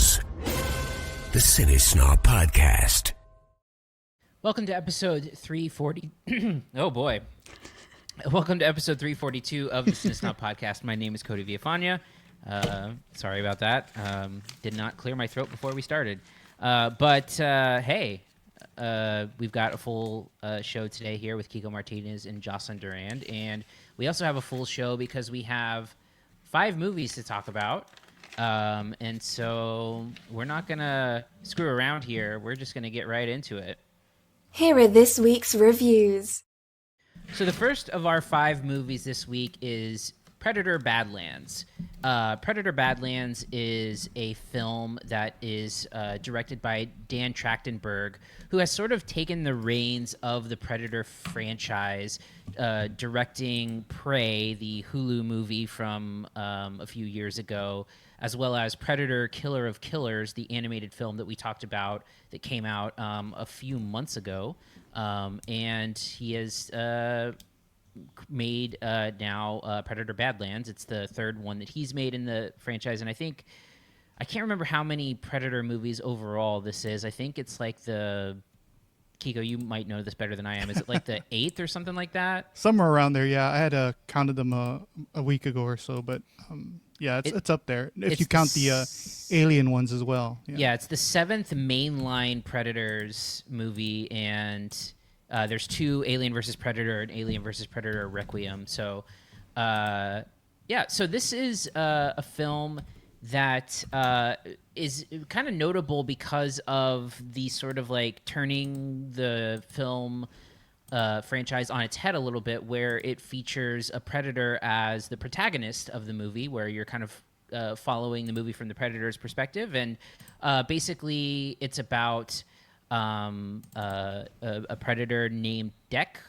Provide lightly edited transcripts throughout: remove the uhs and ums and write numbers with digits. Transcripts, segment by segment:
is the CineSnob Podcast. Welcome to episode 340. Oh boy. Welcome to episode 342 of the CineSnob Podcast. My name is Cody Villafana. Sorry about that. Did not clear my throat before we started. But hey, we've got a full show today here with Kiko Martinez and Jocelyn Durand. And we also have a full show because we have 5 movies to talk about. And so we're not going to screw around here. We're just going to get right into it. Here are this week's reviews. So the first of our 5 movies this week is Predator Badlands. Predator Badlands is a film that is directed by Dan Trachtenberg, who has sort of taken the reins of the Predator franchise, directing Prey, the Hulu movie from a few years ago, as well as Predator Killer of Killers, the animated film that we talked about that came out a few months ago. And he has made now Predator Badlands. It's the 3rd one that he's made in the franchise. And I can't remember how many Predator movies overall this is. I think it's like Kiko, you might know this better than I am. Is it like the 8th or something like that? Somewhere around there, yeah. I had counted them a week ago or so, but yeah, it's up there. If you count the Alien ones as well. Yeah, it's the 7th mainline Predators movie, and there's 2, Alien vs. Predator and Alien vs. Predator Requiem. So, so this is a film that is kind of notable because of the sort of like turning the film franchise on its head a little bit, where it features a Predator as the protagonist of the movie, where you're kind of following the movie from the Predator's perspective. And basically it's about a Predator named Deck,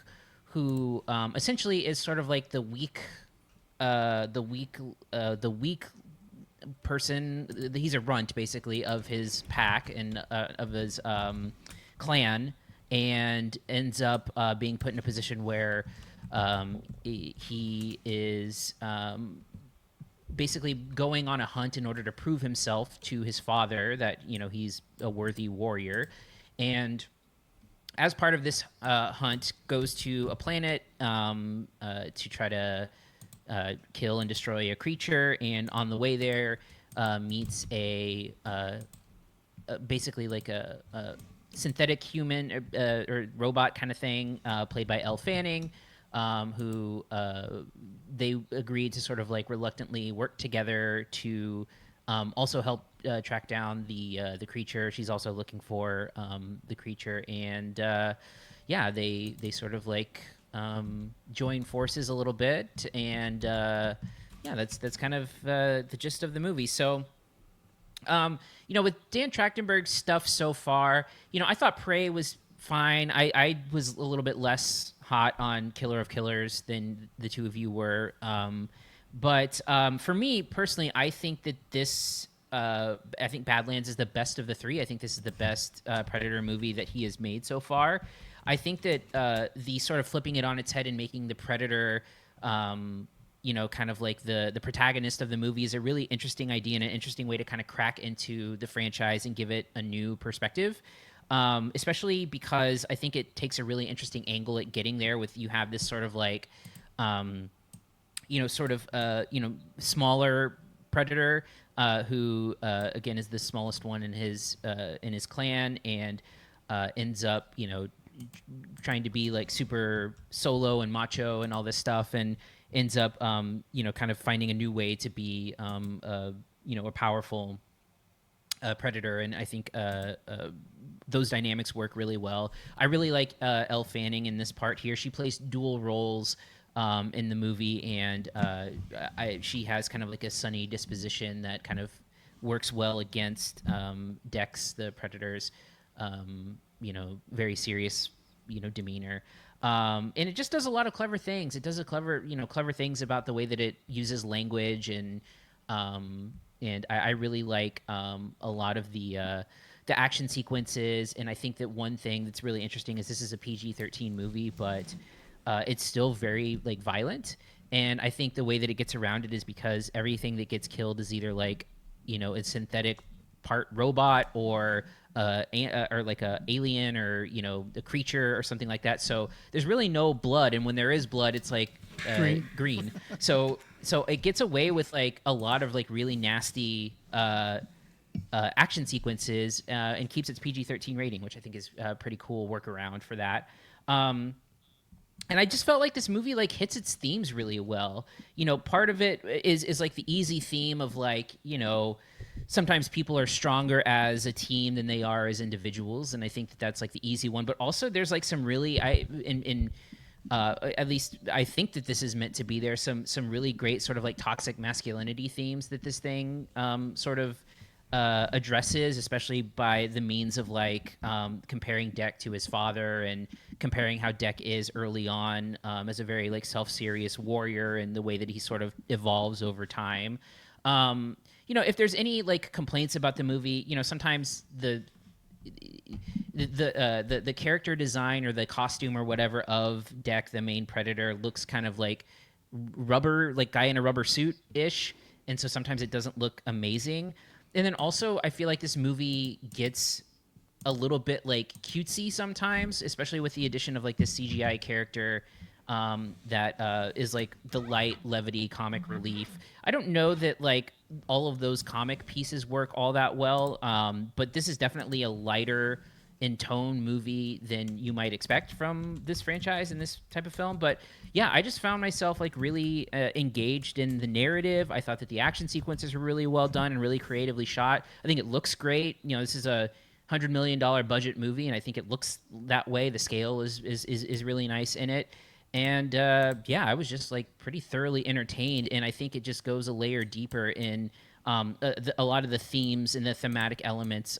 who essentially is sort of like the weak person. He's a runt basically of his pack and of his clan, and ends up being put in a position where he is basically going on a hunt in order to prove himself to his father that, you know, he's a worthy warrior. And as part of this hunt, goes to a planet to try to kill and destroy a creature, and on the way there meets basically like a synthetic human or robot kind of thing, played by Elle Fanning, who they agreed to sort of like reluctantly work together to also help track down the creature. She's also looking for the creature, and they sort of like join forces a little bit, and that's kind of the gist of the movie. So with Dan Trachtenberg's stuff so far, I thought Prey was fine. I was a little bit less hot on Killer of Killers than the two of you were. But for me personally, I think that I think Badlands is the best of the 3. I think this is the best Predator movie that he has made so far. I think that the sort of flipping it on its head and making the Predator, kind of like the protagonist of the movie is a really interesting idea and an interesting way to kind of crack into the franchise and give it a new perspective. Especially because I think it takes a really interesting angle at getting there with, you have this sort of like, smaller Predator, who again is the smallest one in his clan, and ends up, trying to be like super solo and macho and all this stuff, and ends up, kind of finding a new way to be, a powerful Predator. And I think those dynamics work really well. I really like Elle Fanning in this part here. She plays dual roles in the movie, and she has kind of like a sunny disposition that kind of works well against Dex, the Predator's, very serious, demeanor. And it just does a lot of clever things. It does clever things about the way that it uses language, and I really like a lot of the action sequences. And I think that one thing that's really interesting is this is a PG-13 movie, but it's still very like violent. And I think the way that it gets around it is because everything that gets killed is either like, a synthetic part robot or like a alien or a creature or something like that. So there's really no blood, and when there is blood, it's like green. So it gets away with like a lot of like really nasty action sequences and keeps its PG-13 rating, which I think is a pretty cool workaround for that. And I just felt like this movie like hits its themes really well. Part of it is like the easy theme of like, sometimes people are stronger as a team than they are as individuals, and I think that's like the easy one. But also there's like some really at least I think that this is meant to be there, some really great sort of like toxic masculinity themes that this thing sort of addresses, especially by the means of like comparing Deck to his father and comparing how Deck is early on as a very like self-serious warrior and the way that he sort of evolves over time. If there's any like complaints about the movie, sometimes the character design or the costume or whatever of Deck, the main predator, looks kind of like rubber, like guy in a rubber suit ish, and so sometimes it doesn't look amazing. And then also, I feel like this movie gets a little bit like cutesy sometimes, especially with the addition of like this CGI character that is like the light levity comic relief. I don't know that like all of those comic pieces work all that well, but this is definitely a lighter in tone movie than you might expect from this franchise and this type of film. But yeah, I just found myself like really engaged in the narrative. I thought that the action sequences were really well done and really creatively shot. I think it looks great. This is a $100 million budget movie, and I think it looks that way. The scale is really nice in it. And yeah, I was just like pretty thoroughly entertained, and I think it just goes a layer deeper in a lot of the themes and the thematic elements,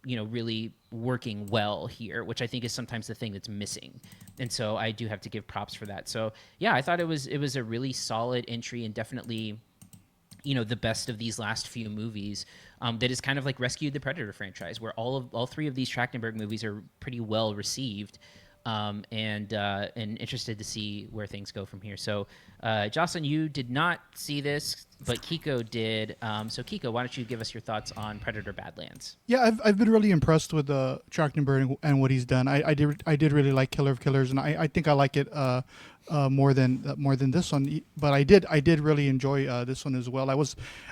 really working well here, which I think is sometimes the thing that's missing. And so I do have to give props for that. So yeah, I thought it was a really solid entry and definitely, the best of these last few movies that has kind of like rescued the Predator franchise, where all three of these Trachtenberg movies are pretty well received. And interested to see where things go from here. So, Jocelyn, you did not see this, but Kiko did. So, Kiko, why don't you give us your thoughts on Predator Badlands? Yeah, I've been really impressed with Trachtenberg and what he's done. I did really like Killer of Killers, and I think I like it more than this one. But I did really enjoy this one as well.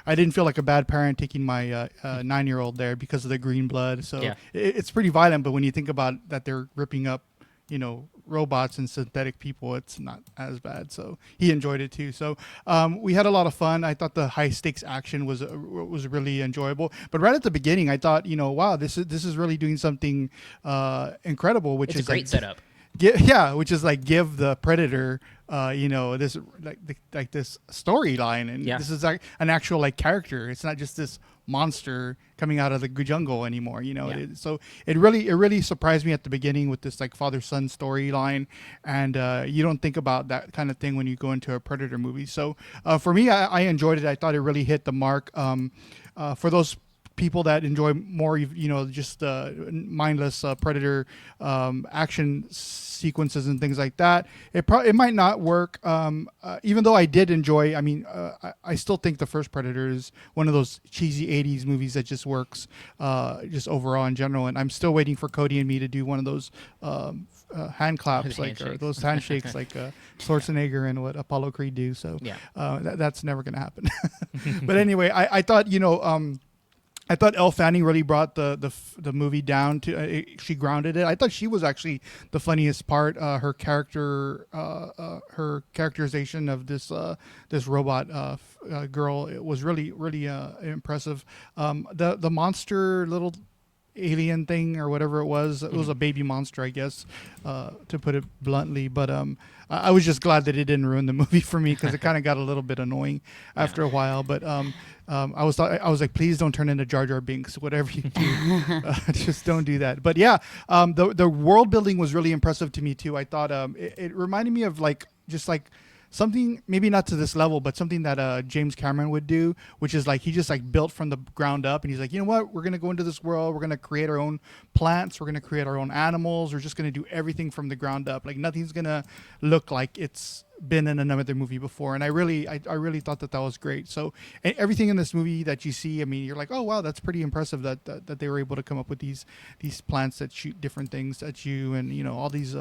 I didn't feel like a bad parent taking my 9-year-old there because of the green blood. So yeah. It's pretty violent, but when you think about that, they're ripping up robots and synthetic people, it's not as bad. So he enjoyed it too. So we had a lot of fun. I thought the high stakes action was really enjoyable. But right at the beginning, I thought, wow, this is really doing something incredible, which is a great setup. Which is like give the Predator, this this storyline, and this is like an actual like character. It's not just this monster coming out of the jungle anymore. So it really surprised me at the beginning with this like father-son storyline, and you don't think about that kind of thing when you go into a Predator movie. So for me, I enjoyed it. I thought it really hit the mark. For those people that enjoy more, just mindless Predator action sequences and things like that, it might not work. Even though I did enjoy, I still think the first Predator is one of those cheesy 80s movies that just works just overall in general. And I'm still waiting for Cody and me to do one of those hand claps, or those handshakes like Schwarzenegger and what Apollo Creed do. So that's never going to happen. But anyway, I thought, I thought Elle Fanning really brought the movie down to. She grounded it. I thought she was actually the funniest part. Her characterization of this robot girl, it was really impressive. The monster little alien thing or whatever it was a baby monster, I guess, to put it bluntly. But I was just glad that it didn't ruin the movie for me, because it kind of got a little bit annoying after a while. But I was like, please don't turn into Jar Jar Binks. Whatever you do, just don't do that. But yeah, the world building was really impressive to me too. I thought it reminded me of just something, maybe not to this level, but something that James Cameron would do, which is like he just like built from the ground up, and he's like, you know what, we're gonna go into this world, we're gonna create our own plants, we're gonna create our own animals, we're just gonna do everything from the ground up. Like nothing's gonna look like it's been in another movie before, and I really thought that was great. So everything in this movie that you see, I mean, you're like, oh wow, that's pretty impressive that they were able to come up with these plants that shoot different things at you, and all these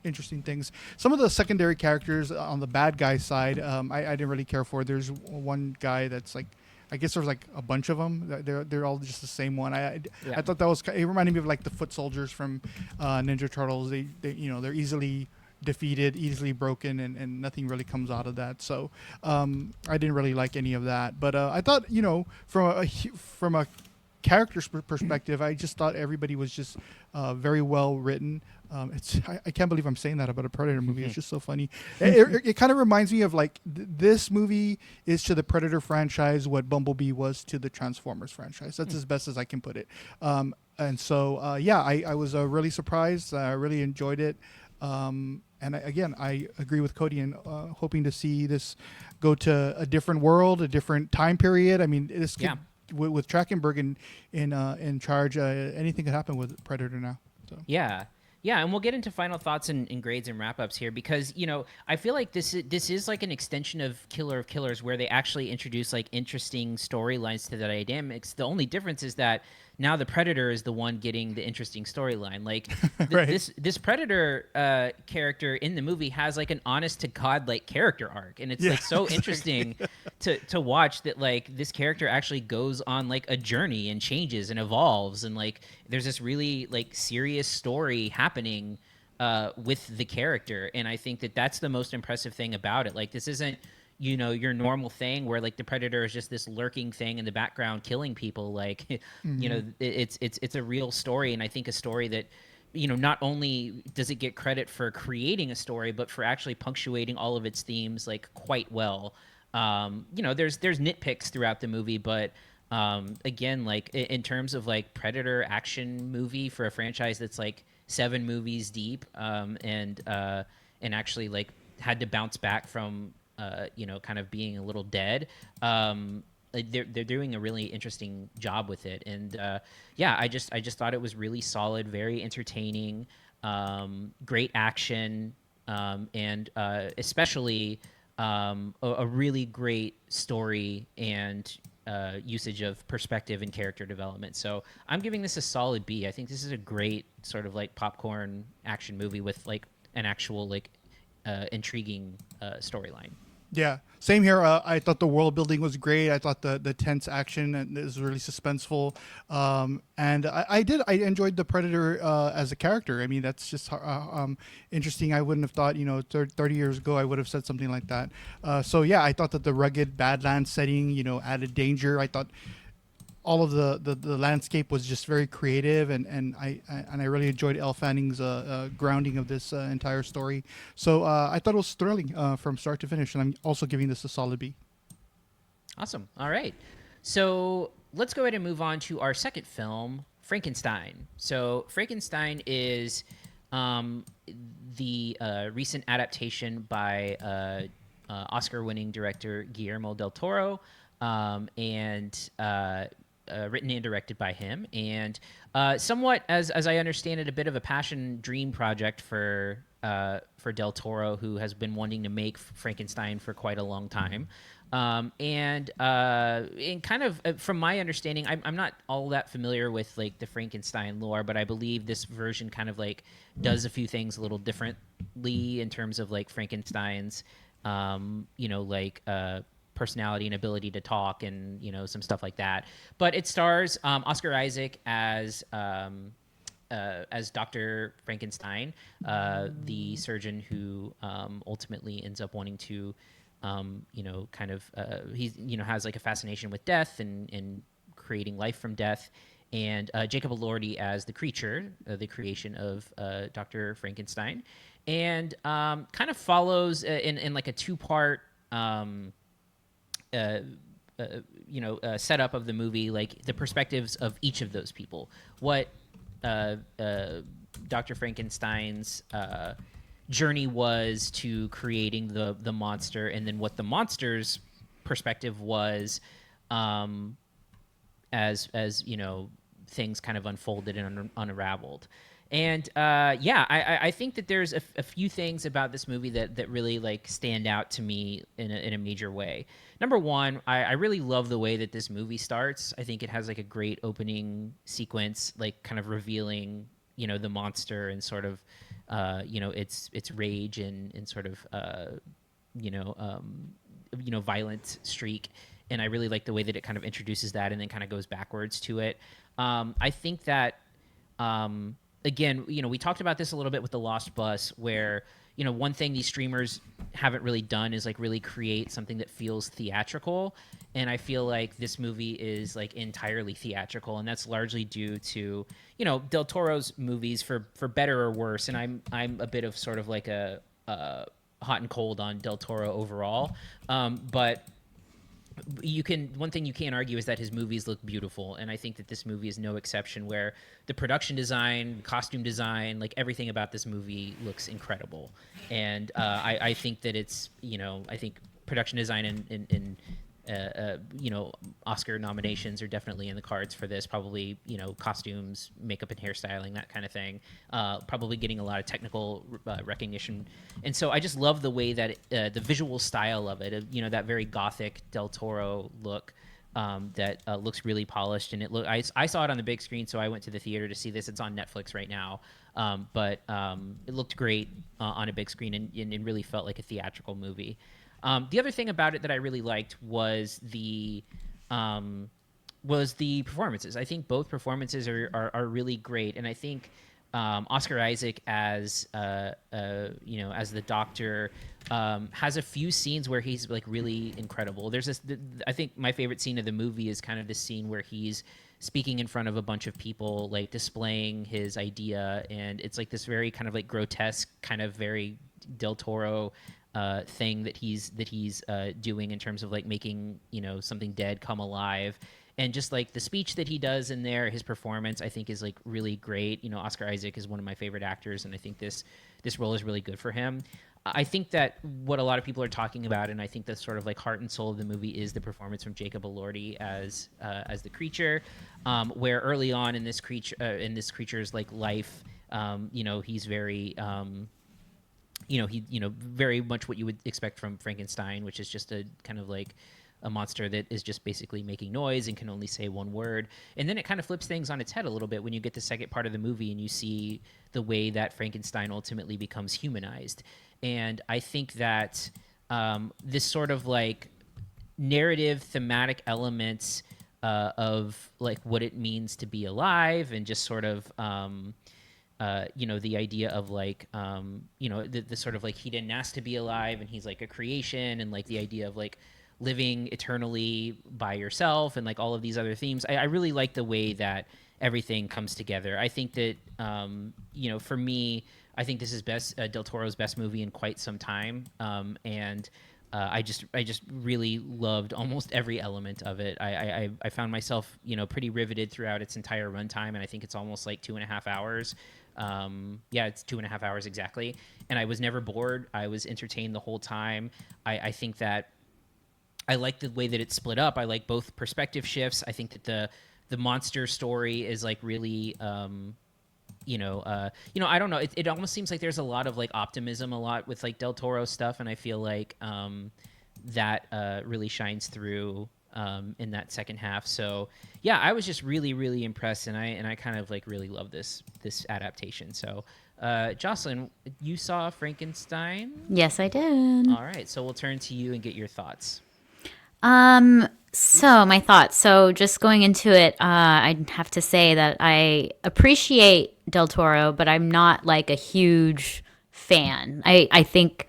interesting things. Some of the secondary characters on the bad guy side, I didn't really care for. There's one guy that's like, I guess there's like a bunch of them. They're all just the same one. I thought that was, it reminded me of like the foot soldiers from Ninja Turtles. They they're easily defeated, easily broken, and nothing really comes out of that. So I didn't really like any of that. But I thought, from a character's perspective, I just thought everybody was just very well written. I can't believe I'm saying that about a Predator movie. It's just so funny. It kind of reminds me of like this movie is to the Predator franchise what Bumblebee was to the Transformers franchise. That's as best as I can put it. And so I was really surprised. I really enjoyed it. And I agree with Cody and hoping to see this go to a different world, a different time period. I mean, this could, with Trachtenberg in charge, anything could happen with Predator now. So. Yeah, and we'll get into final thoughts and grades and wrap-ups here because, I feel like this is like an extension of Killer of Killers where they actually introduce like interesting storylines to the dynamics. The only difference is that now the Predator is the one getting the interesting storyline. Like right. this Predator character in the movie has like an honest to God like character arc, and it's like so interesting to watch that like this character actually goes on like a journey and changes and evolves, and like there's this really like serious story happening with the character, and I think that that's the most impressive thing about it. Like this isn't your normal thing where like the Predator is just this lurking thing in the background killing people. Like it's a real story, and I think a story that not only does it get credit for creating a story, but for actually punctuating all of its themes like quite well. There's nitpicks throughout the movie, but again, like in terms of like Predator action movie for a franchise that's like 7 movies deep, and actually like had to bounce back from kind of being a little dead. They're doing a really interesting job with it, and I just thought it was really solid, very entertaining, great action, and especially a really great story and usage of perspective and character development. So I'm giving this a solid B. I think this is a great sort of like popcorn action movie with like an actual like intriguing storyline. Yeah, same here. I thought the world building was great. I thought the tense action and it was really suspenseful. And I enjoyed the Predator as a character. I mean, that's just interesting. I wouldn't have thought, 30 years ago, I would have said something like that. I thought that the rugged Badlands setting, added danger. I thought all of the landscape was just very creative, and I really enjoyed Elle Fanning's grounding of this entire story. So I thought it was thrilling from start to finish, and I'm also giving this a solid B. Awesome. All right. So let's go ahead and move on to our second film, Frankenstein. So Frankenstein is the recent adaptation by Oscar-winning director Guillermo del Toro, and written and directed by him, and somewhat, as I understand it, a bit of a passion dream project for Del Toro, who has been wanting to make Frankenstein for quite a long time. And kind of from my understanding, I'm not all that familiar with like the Frankenstein lore, but I believe this version kind of like does a few things a little differently in terms of like Frankenstein's, personality and ability to talk and some stuff like that. But it stars Oscar Isaac as Dr. Frankenstein, the surgeon who ultimately ends up wanting to he has like a fascination with death and creating life from death, and Jacob Elordi as the creature, the creation of Dr. Frankenstein, and kind of follows in like a 2-part setup of the movie, like the perspectives of each of those people, what Dr. Frankenstein's journey was to creating the monster, and then what the monster's perspective was as things kind of unfolded and unraveled. And I think that there's a few things about this movie that really like stand out to me in a major way. Number one, I really love the way that this movie starts. I think it has like a great opening sequence, like kind of revealing, the monster and sort of, its rage and sort of, violent streak. And I really like the way that it kind of introduces that and then kind of goes backwards to it. I think that, again, we talked about this a little bit with The Lost Bus, where, one thing these streamers haven't really done is like really create something that feels theatrical. And I feel like this movie is like entirely theatrical, and that's largely due to, Del Toro's movies for better or worse. And I'm a bit of sort of like a hot and cold on Del Toro overall. But one thing you can't argue is that his movies look beautiful, and I think that this movie is no exception, where the production design, costume design, like everything about this movie looks incredible. And I think that it's, I think production design and Oscar nominations are definitely in the cards for this. Probably, costumes, makeup and hairstyling, that kind of thing. Probably getting a lot of technical recognition. And so I just love the way that the visual style of it, that very gothic Del Toro look that looks really polished. And I saw it on the big screen, so I went to the theater to see this. It's on Netflix right now. But it looked great on a big screen and really felt like a theatrical movie. The other thing about it that I really liked was the performances. I think both performances are really great, and I think Oscar Isaac as the Doctor has a few scenes where he's like really incredible. There's this. I think my favorite scene of the movie is kind of this scene where he's speaking in front of a bunch of people, like displaying his idea, and it's like this very kind of like grotesque, kind of very Del Toro thing that he's doing in terms of like making something dead come alive. And just like the speech that he does in there, his performance, I think is like really great. Oscar Isaac is one of my favorite actors, and I think this role is really good for him. I think that what a lot of people are talking about, and I think the sort of like heart and soul of the movie, is the performance from Jacob Elordi as the creature, where early on in this creature's like life, he's very very much what you would expect from Frankenstein, which is just a kind of like a monster that is just basically making noise and can only say one word. And then it kind of flips things on its head a little bit when you get the second part of the movie and you see the way that Frankenstein ultimately becomes humanized. And I think that this sort of like narrative thematic elements of like what it means to be alive, and just sort of the idea of like the sort of like he didn't ask to be alive and he's like a creation, and like the idea of like living eternally by yourself, and like all of these other themes. I really like the way that everything comes together. I think that for me, I think this is Del Toro's best movie in quite some time, and I just really loved almost every element of it. I found myself pretty riveted throughout its entire runtime, and I think it's almost like 2.5 hours. It's 2.5 hours exactly, and I was never bored. I was entertained the whole time. I think that I like the way that it's split up. I like both perspective shifts. I think that the monster story is like really I don't know. It almost seems like there's a lot of like optimism, a lot with like Del Toro stuff, and I feel like that really shines through in that second half. So yeah, I was just really, really impressed, and I kind of like really love this adaptation. So Jocelyn, you saw Frankenstein? Yes, I did. All right, so we'll turn to you and get your thoughts. So my thoughts. So just going into it, I'd have to say that I appreciate Del Toro, but I'm not like a huge fan. I think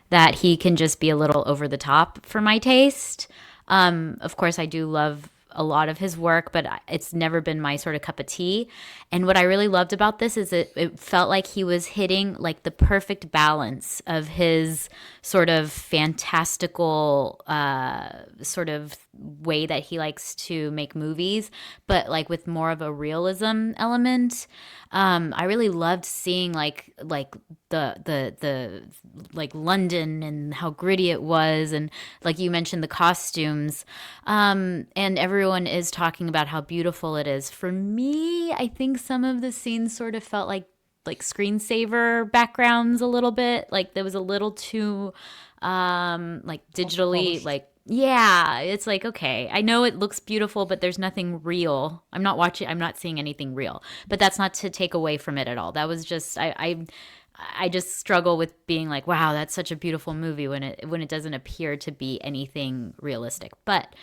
that he can just be a little over the top for my taste. Of course, I do love a lot of his work, but it's never been my sort of cup of tea. And what I really loved about this is it felt like he was hitting like the perfect balance of his sort of fantastical sort of way that he likes to make movies, but like with more of a realism element. I really loved seeing like the like London and how gritty it was, and like you mentioned, the costumes, and everyone is talking about how beautiful it is. For me, I think some of the scenes sort of felt like like screensaver backgrounds a little bit. Like there was a little too like digitally like yeah, it's like okay, I know it looks beautiful, but there's nothing real. I'm not seeing anything real. But that's not to take away from it at all. That was just I just struggle with being like, wow, that's such a beautiful movie when it doesn't appear to be anything realistic. But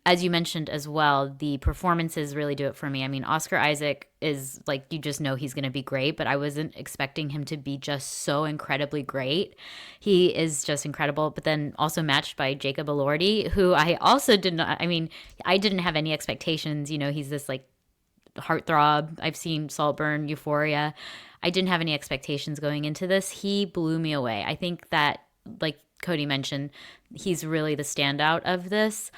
as you mentioned as well, the performances really do it for me. I mean, Oscar Isaac is like, you just know he's going to be great, but I wasn't expecting him to be just so incredibly great. He is just incredible, but then also matched by Jacob Elordi, who I also did not, I mean, I didn't have any expectations. You know, he's this like heartthrob. I've seen Saltburn, Euphoria. I didn't have any expectations going into this. He blew me away. I think that, like Cody mentioned, he's really the standout of this.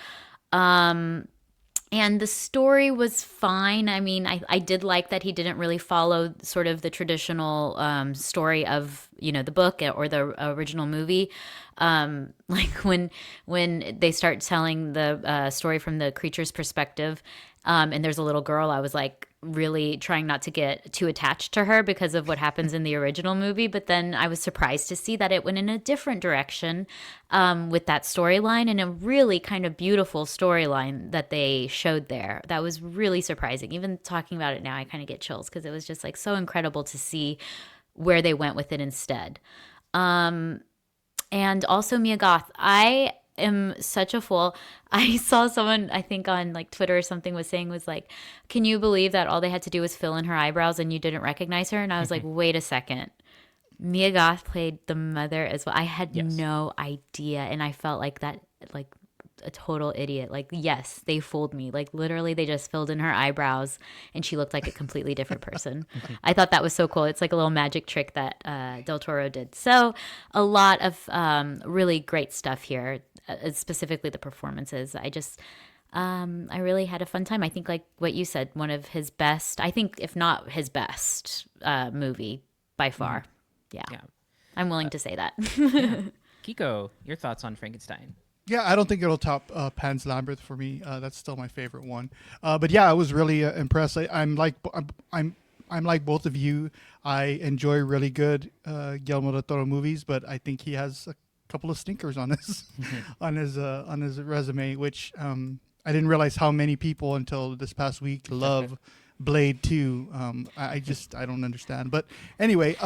And the story was fine. I mean, I did like that he didn't really follow sort of the traditional story of, you know, the book or the original movie. Like when they start telling the story from the creature's perspective, and there's a little girl, I was like really trying not to get too attached to her because of what happens in the original movie. But then I was surprised to see that it went in a different direction with that storyline, and a really kind of beautiful storyline that they showed there. That was really surprising. Even talking about it now, I kind of get chills because it was just like so incredible to see where they went with it instead. And also Mia Goth. I am such a fool. I saw someone, I think on like Twitter or something, was like, can you believe that all they had to do was fill in her eyebrows and you didn't recognize her? And I was like, wait a second. Mia Goth played the mother as well. I had no idea. And I felt like that, like a total idiot. Like, yes, they fooled me. Like literally they just filled in her eyebrows and she looked like a completely different person. I thought that was so cool. It's like a little magic trick that Del Toro did. So a lot of really great stuff here, specifically the performances. I really had a fun time. I think like what you said, one of his best, I think if not his best movie by far. Yeah. I'm willing to say that. Kiko, your thoughts on Frankenstein? Yeah, I don't think it'll top Pan's Labyrinth for me. That's still my favorite one. But yeah, I was really impressed. I'm like both of you. I enjoy really good Guillermo del Toro movies, but I think he has a couple of stinkers on his on his resume, which I didn't realize how many people until this past week love Blade 2. I don't understand. But anyway,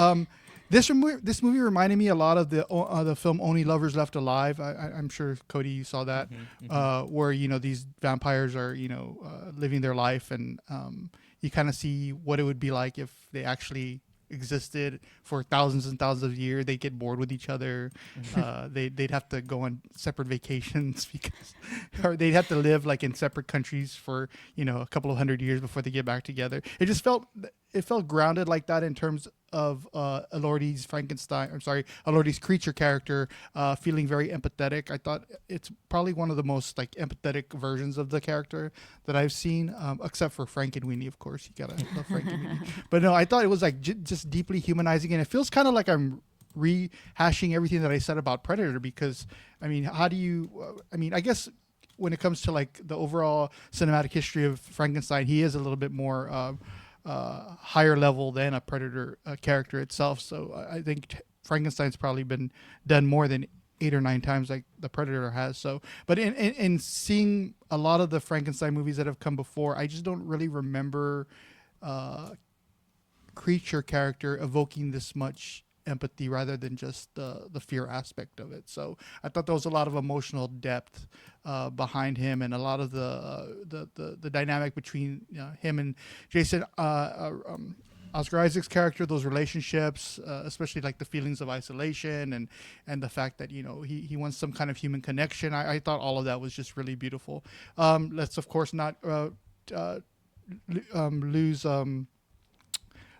this movie reminded me a lot of the film Only Lovers Left Alive. I'm sure, Cody, you saw that, where, you know, these vampires are, you know, living their life, and you kind of see what it would be like if they actually existed for thousands and thousands of years. They get bored with each other. They'd have to go on separate vacations or they'd have to live like in separate countries for, you know, a couple of hundred years before they get back together. It just felt grounded like that in terms of Elordi's creature character, feeling very empathetic. I thought it's probably one of the most like empathetic versions of the character that I've seen, except for Frankenweenie, of course. You gotta love Frankenweenie. But no, I thought it was like just deeply humanizing, and it feels kind of like I'm rehashing everything that I said about Predator, because I mean, I guess when it comes to like the overall cinematic history of Frankenstein, he is a little bit more higher level than a Predator character itself. So I think Frankenstein's probably been done more than 8 or 9 times like the Predator has. So, but in seeing a lot of the Frankenstein movies that have come before, I just don't really remember creature character evoking this much empathy rather than just the fear aspect of it. So I thought there was a lot of emotional depth behind him, and a lot of the dynamic between him and Jason Oscar Isaac's character, those relationships, especially like the feelings of isolation and the fact that, you know, he wants some kind of human connection. I thought all of that was just really beautiful. Let's of course not lose.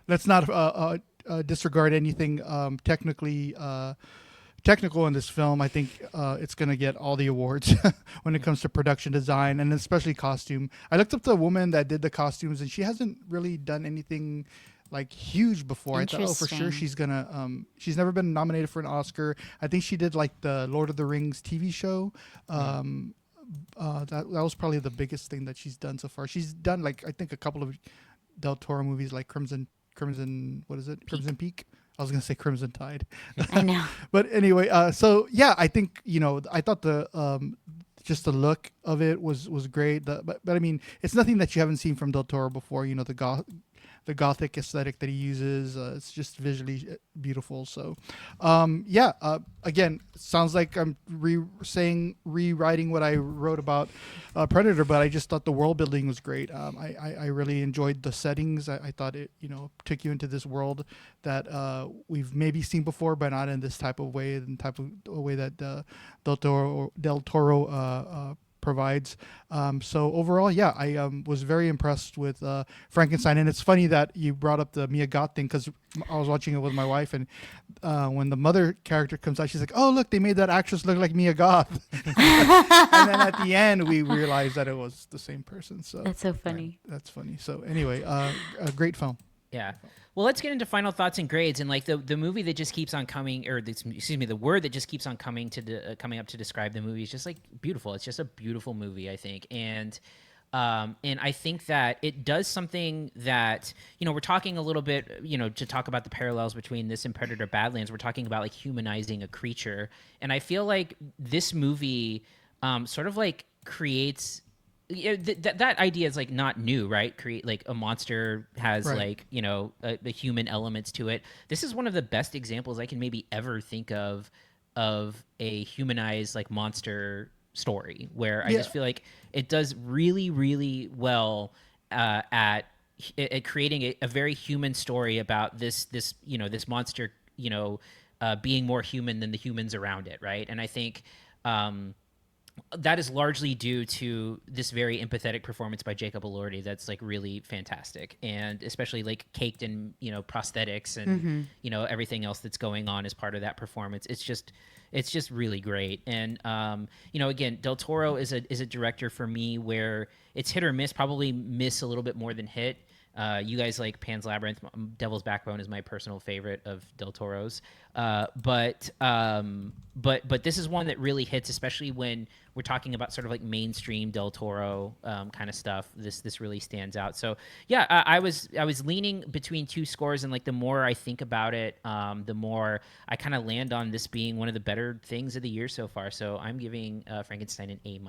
Let's not disregard anything technical in this film. I think it's going to get all the awards when it comes to production design, and especially costume. I looked up the woman that did the costumes, and she hasn't really done anything like huge before. I thought, oh, for sure she's gonna. She's never been nominated for an Oscar. I think she did like the Lord of the Rings TV show. That was probably the biggest thing that she's done so far. She's done like I think a couple of Del Toro movies like Crimson Crimson. What is it? Crimson Peak. I was gonna say Crimson Tide. I know. But anyway, so yeah, I think I thought just the look of it was great. But I mean, it's nothing that you haven't seen from Del Toro before. The gothic aesthetic that he uses. It's just visually beautiful. So, again, sounds like I'm rewriting what I wrote about Predator, but I just thought the world building was great. I really enjoyed the settings. I thought it, took you into this world that we've maybe seen before, but not in this type of way, that Del Toro provides. So overall, yeah, I was very impressed with Frankenstein. And it's funny that you brought up the Mia Goth thing, because I was watching it with my wife, and when the mother character comes out, she's like, oh, look, they made that actress look like Mia Goth. And then at the end, we realized that it was the same person. So that's so funny. That's funny. So anyway, a great film. Yeah. Well, let's get into final thoughts and grades. And like the movie that just keeps on coming, the word that just keeps on coming up to describe the movie is just like beautiful. It's just a beautiful movie, I think. And I think that it does something that, we're talking a little bit, to talk about the parallels between this and Predator Badlands. We're talking about like humanizing a creature. And I feel like this movie sort of like creates... that idea is like not new, right? Create like a monster has like, the human elements to it. This is one of the best examples I can maybe ever think of a humanized like monster story, where I just feel like it does really, really well at creating a very human story about this monster, being more human than the humans around it, right? And I think that is largely due to this very empathetic performance by Jacob Elordi that's like really fantastic, and especially like caked in prosthetics and everything else that's going on as part of that performance. It's just really great. And again, Del Toro is a director for me where it's hit or miss, probably miss a little bit more than hit. You guys like Pan's Labyrinth. Devil's Backbone is my personal favorite of Del Toro's. But this is one that really hits, especially when we're talking about sort of like mainstream Del Toro kind of stuff. This really stands out. So yeah, I was leaning between two scores, and like the more I think about it, the more I kind of land on this being one of the better things of the year so far. So I'm giving Frankenstein an A-.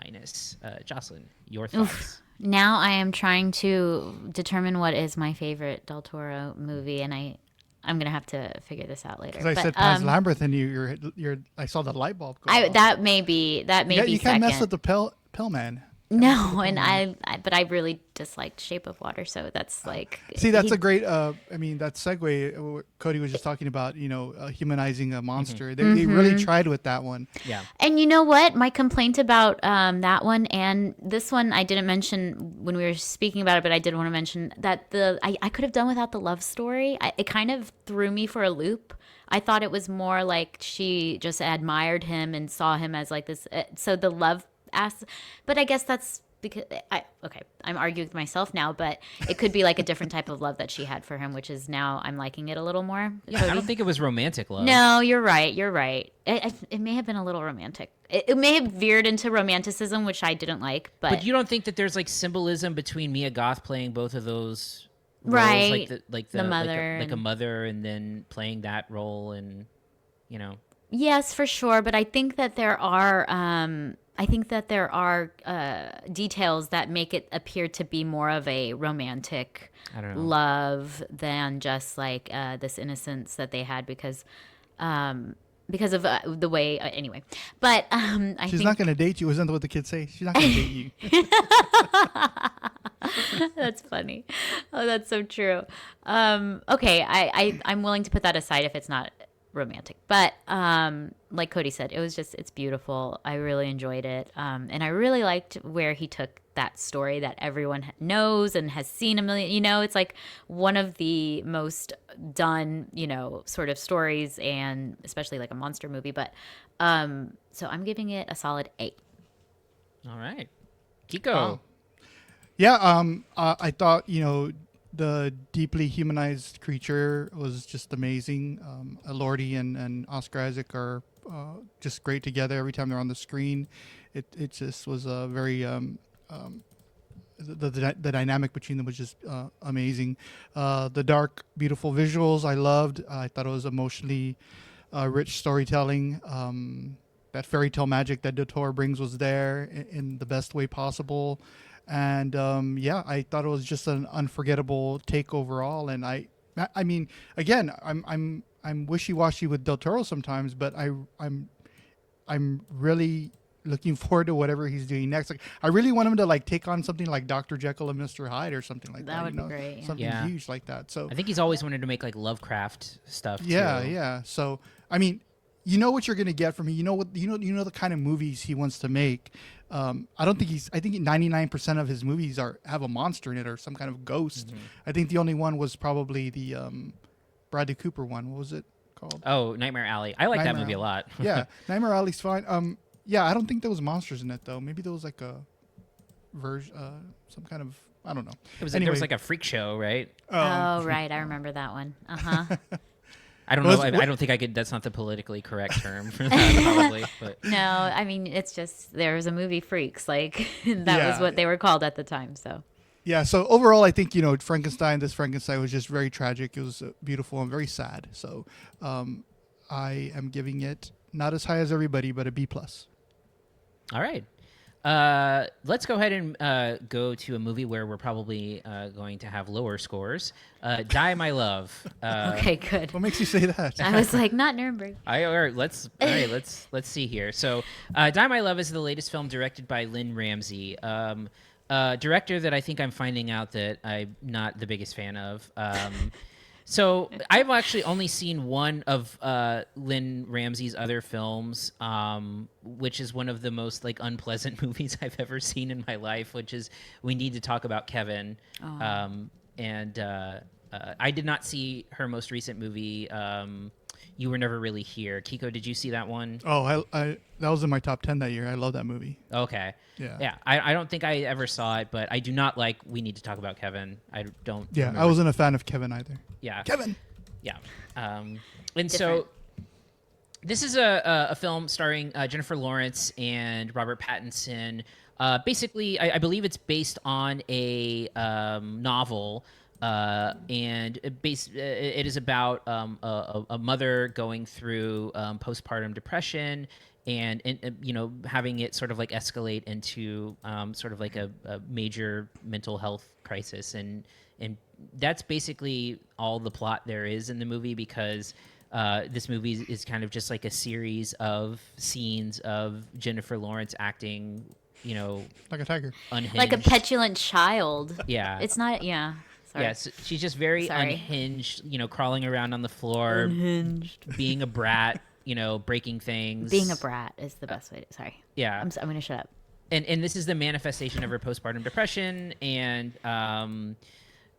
Jocelyn, your thoughts? Oof. Now I am trying to determine what is my favorite Del Toro movie, and I'm gonna have to figure this out later. Because I said Pan's Labyrinth, and I saw the light bulb go off. That may be you can't mess with the Pill Man. No, and but I really disliked Shape of Water, so that's like... See, that's a great, that segue, Cody was just talking about, humanizing a monster. They really tried with that one. Yeah. And you know what? My complaint about that one and this one, I didn't mention when we were speaking about it, but I did want to mention that I could have done without the love story. It kind of threw me for a loop. I thought it was more like she just admired him and saw him as like this. So the love but I guess that's because I'm arguing with myself now, but it could be like a different type of love that she had for him, which is now I'm liking it a little more. Yeah, I don't think it was romantic love. No, you're right. It may have been a little romantic. It may have veered into romanticism, which I didn't like. But you don't think that there's like symbolism between Mia Goth playing both of those roles, right? Like the mother, like a mother, and then playing that role, and Yes, for sure. But I think that there are. Details that make it appear to be more of a romantic love than just like this innocence that they had because of the way. Anyway, but she's not going to date you. Isn't that what the kids say? She's not going to date you. That's funny. Oh, that's so true. Okay, I'm willing to put that aside if it's not romantic, but like Cody said, it's beautiful. I really enjoyed it, and I really liked where he took that story that everyone knows and has seen a million. It's like one of the most done sort of stories, and especially like a monster movie. But so I'm giving it a solid 8. All right, Kiko. Yeah, I thought the deeply humanized creature was just amazing. Elordi and Oscar Isaac are just great together every time they're on the screen. It just was a very the dynamic between them was just amazing. The dark, beautiful visuals I loved. I thought it was emotionally rich storytelling. That fairy tale magic that Del Toro brings was there in the best way possible. And I thought it was just an unforgettable take overall. And I mean, again, I'm wishy-washy with Del Toro sometimes, but I'm really looking forward to whatever he's doing next. Like, I really want him to like take on something like Dr. Jekyll and Mr. Hyde or something like that. That would be great. Yeah. Something huge like that. So I think he's always wanted to make like Lovecraft stuff. Yeah, too. yeah. So I mean, you know what you're gonna get from him. You know the kind of movies he wants to make. I think 99% of his movies have a monster in it or some kind of ghost. Mm-hmm. I think the only one was probably the Bradley Cooper one. What was it called? Oh, Nightmare Alley. I like that movie a lot. Yeah, Nightmare Alley's fine. Yeah, I don't think there was monsters in it though. Maybe there was like a version, some kind of, I don't know. There was like a freak show, right? Oh, right. I remember that one. I don't know. I don't think I could. That's not the politically correct term for that, probably. But. No, I mean, it's just there was a movie Freaks, like that was what they were called at the time. So. Yeah. So overall, I think Frankenstein was just very tragic. It was beautiful and very sad. So I am giving it not as high as everybody, but a B+. All right. Let's go ahead and go to a movie where we're probably going to have lower scores. Die My Love. Okay, good. What makes you say that? I was like, not Nuremberg. All right, let's see here. So, Die My Love is the latest film directed by Lynn Ramsey, director that I think I'm finding out that I'm not the biggest fan of. So I've actually only seen one of Lynn Ramsey's other films, which is one of the most like unpleasant movies I've ever seen in my life, which is We Need to Talk About Kevin. I did not see her most recent movie, You Were Never Really Here. Kiko, did you see that one? Oh, I that was in my top 10 that year. I love that movie. Okay. Yeah. I don't think I ever saw it, but I do not like We Need to Talk About Kevin. I don't. Yeah, remember. I wasn't a fan of Kevin either. Yeah. Kevin. Yeah. And so this is a film starring Jennifer Lawrence and Robert Pattinson. Basically, I believe it's based on a novel. And it is about a mother going through postpartum depression and having it sort of like escalate into sort of like a major mental health crisis, and that's basically all the plot there is in the movie, because this movie is kind of just like a series of scenes of Jennifer Lawrence acting, like a tiger, unhinged, Like a petulant child. Yeah, It's not. Yeah. Sorry. Yes, she's just very unhinged, crawling around on the floor, Unhinged. being a brat, breaking things. Being a brat is the best way to. Sorry. Yeah. I'm going to shut up. And this is the manifestation of her postpartum depression. And,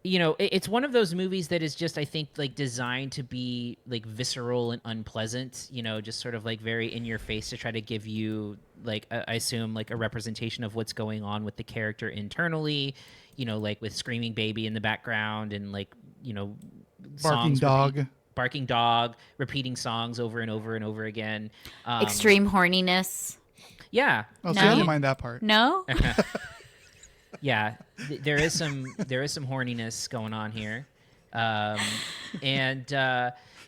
it's one of those movies that is just, I think, like designed to be like visceral and unpleasant, just sort of like very in your face to try to give you like, I assume like a representation of what's going on with the character internally, like with screaming baby in the background and like, barking dog, repeating songs over and over and over again. Extreme horniness. Yeah. Oh, so No? I didn't mind that part. No. Yeah, there is some horniness going on here,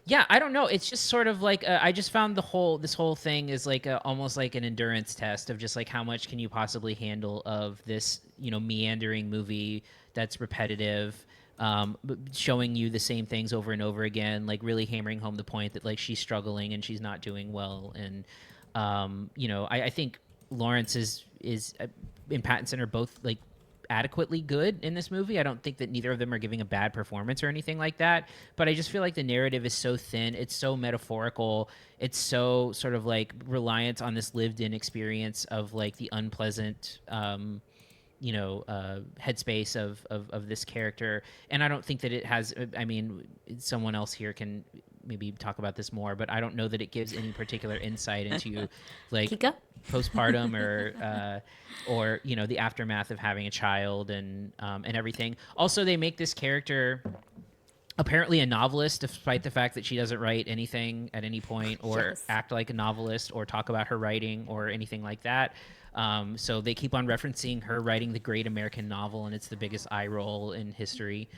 yeah, I don't know. It's just sort of like I just found this whole thing is like almost like an endurance test of just like how much can you possibly handle of this meandering movie that's repetitive, showing you the same things over and over again, like really hammering home the point that like she's struggling and she's not doing well, and I think Lawrence is and Pattinson are both like adequately good in this movie. I don't think that neither of them are giving a bad performance or anything like that, but I just feel like the narrative is so thin, it's so metaphorical, it's so sort of like reliant on this lived in experience of like the unpleasant headspace of this character, and I don't think that it has, I mean, someone else here can maybe talk about this more, but I don't know that it gives any particular insight into like Kiko? postpartum or the aftermath of having a child and everything. Also, they make this character apparently a novelist, despite the fact that she doesn't write anything at any point or act like a novelist or talk about her writing or anything like that. So they keep on referencing her writing the great American novel, and it's the biggest eye roll in history.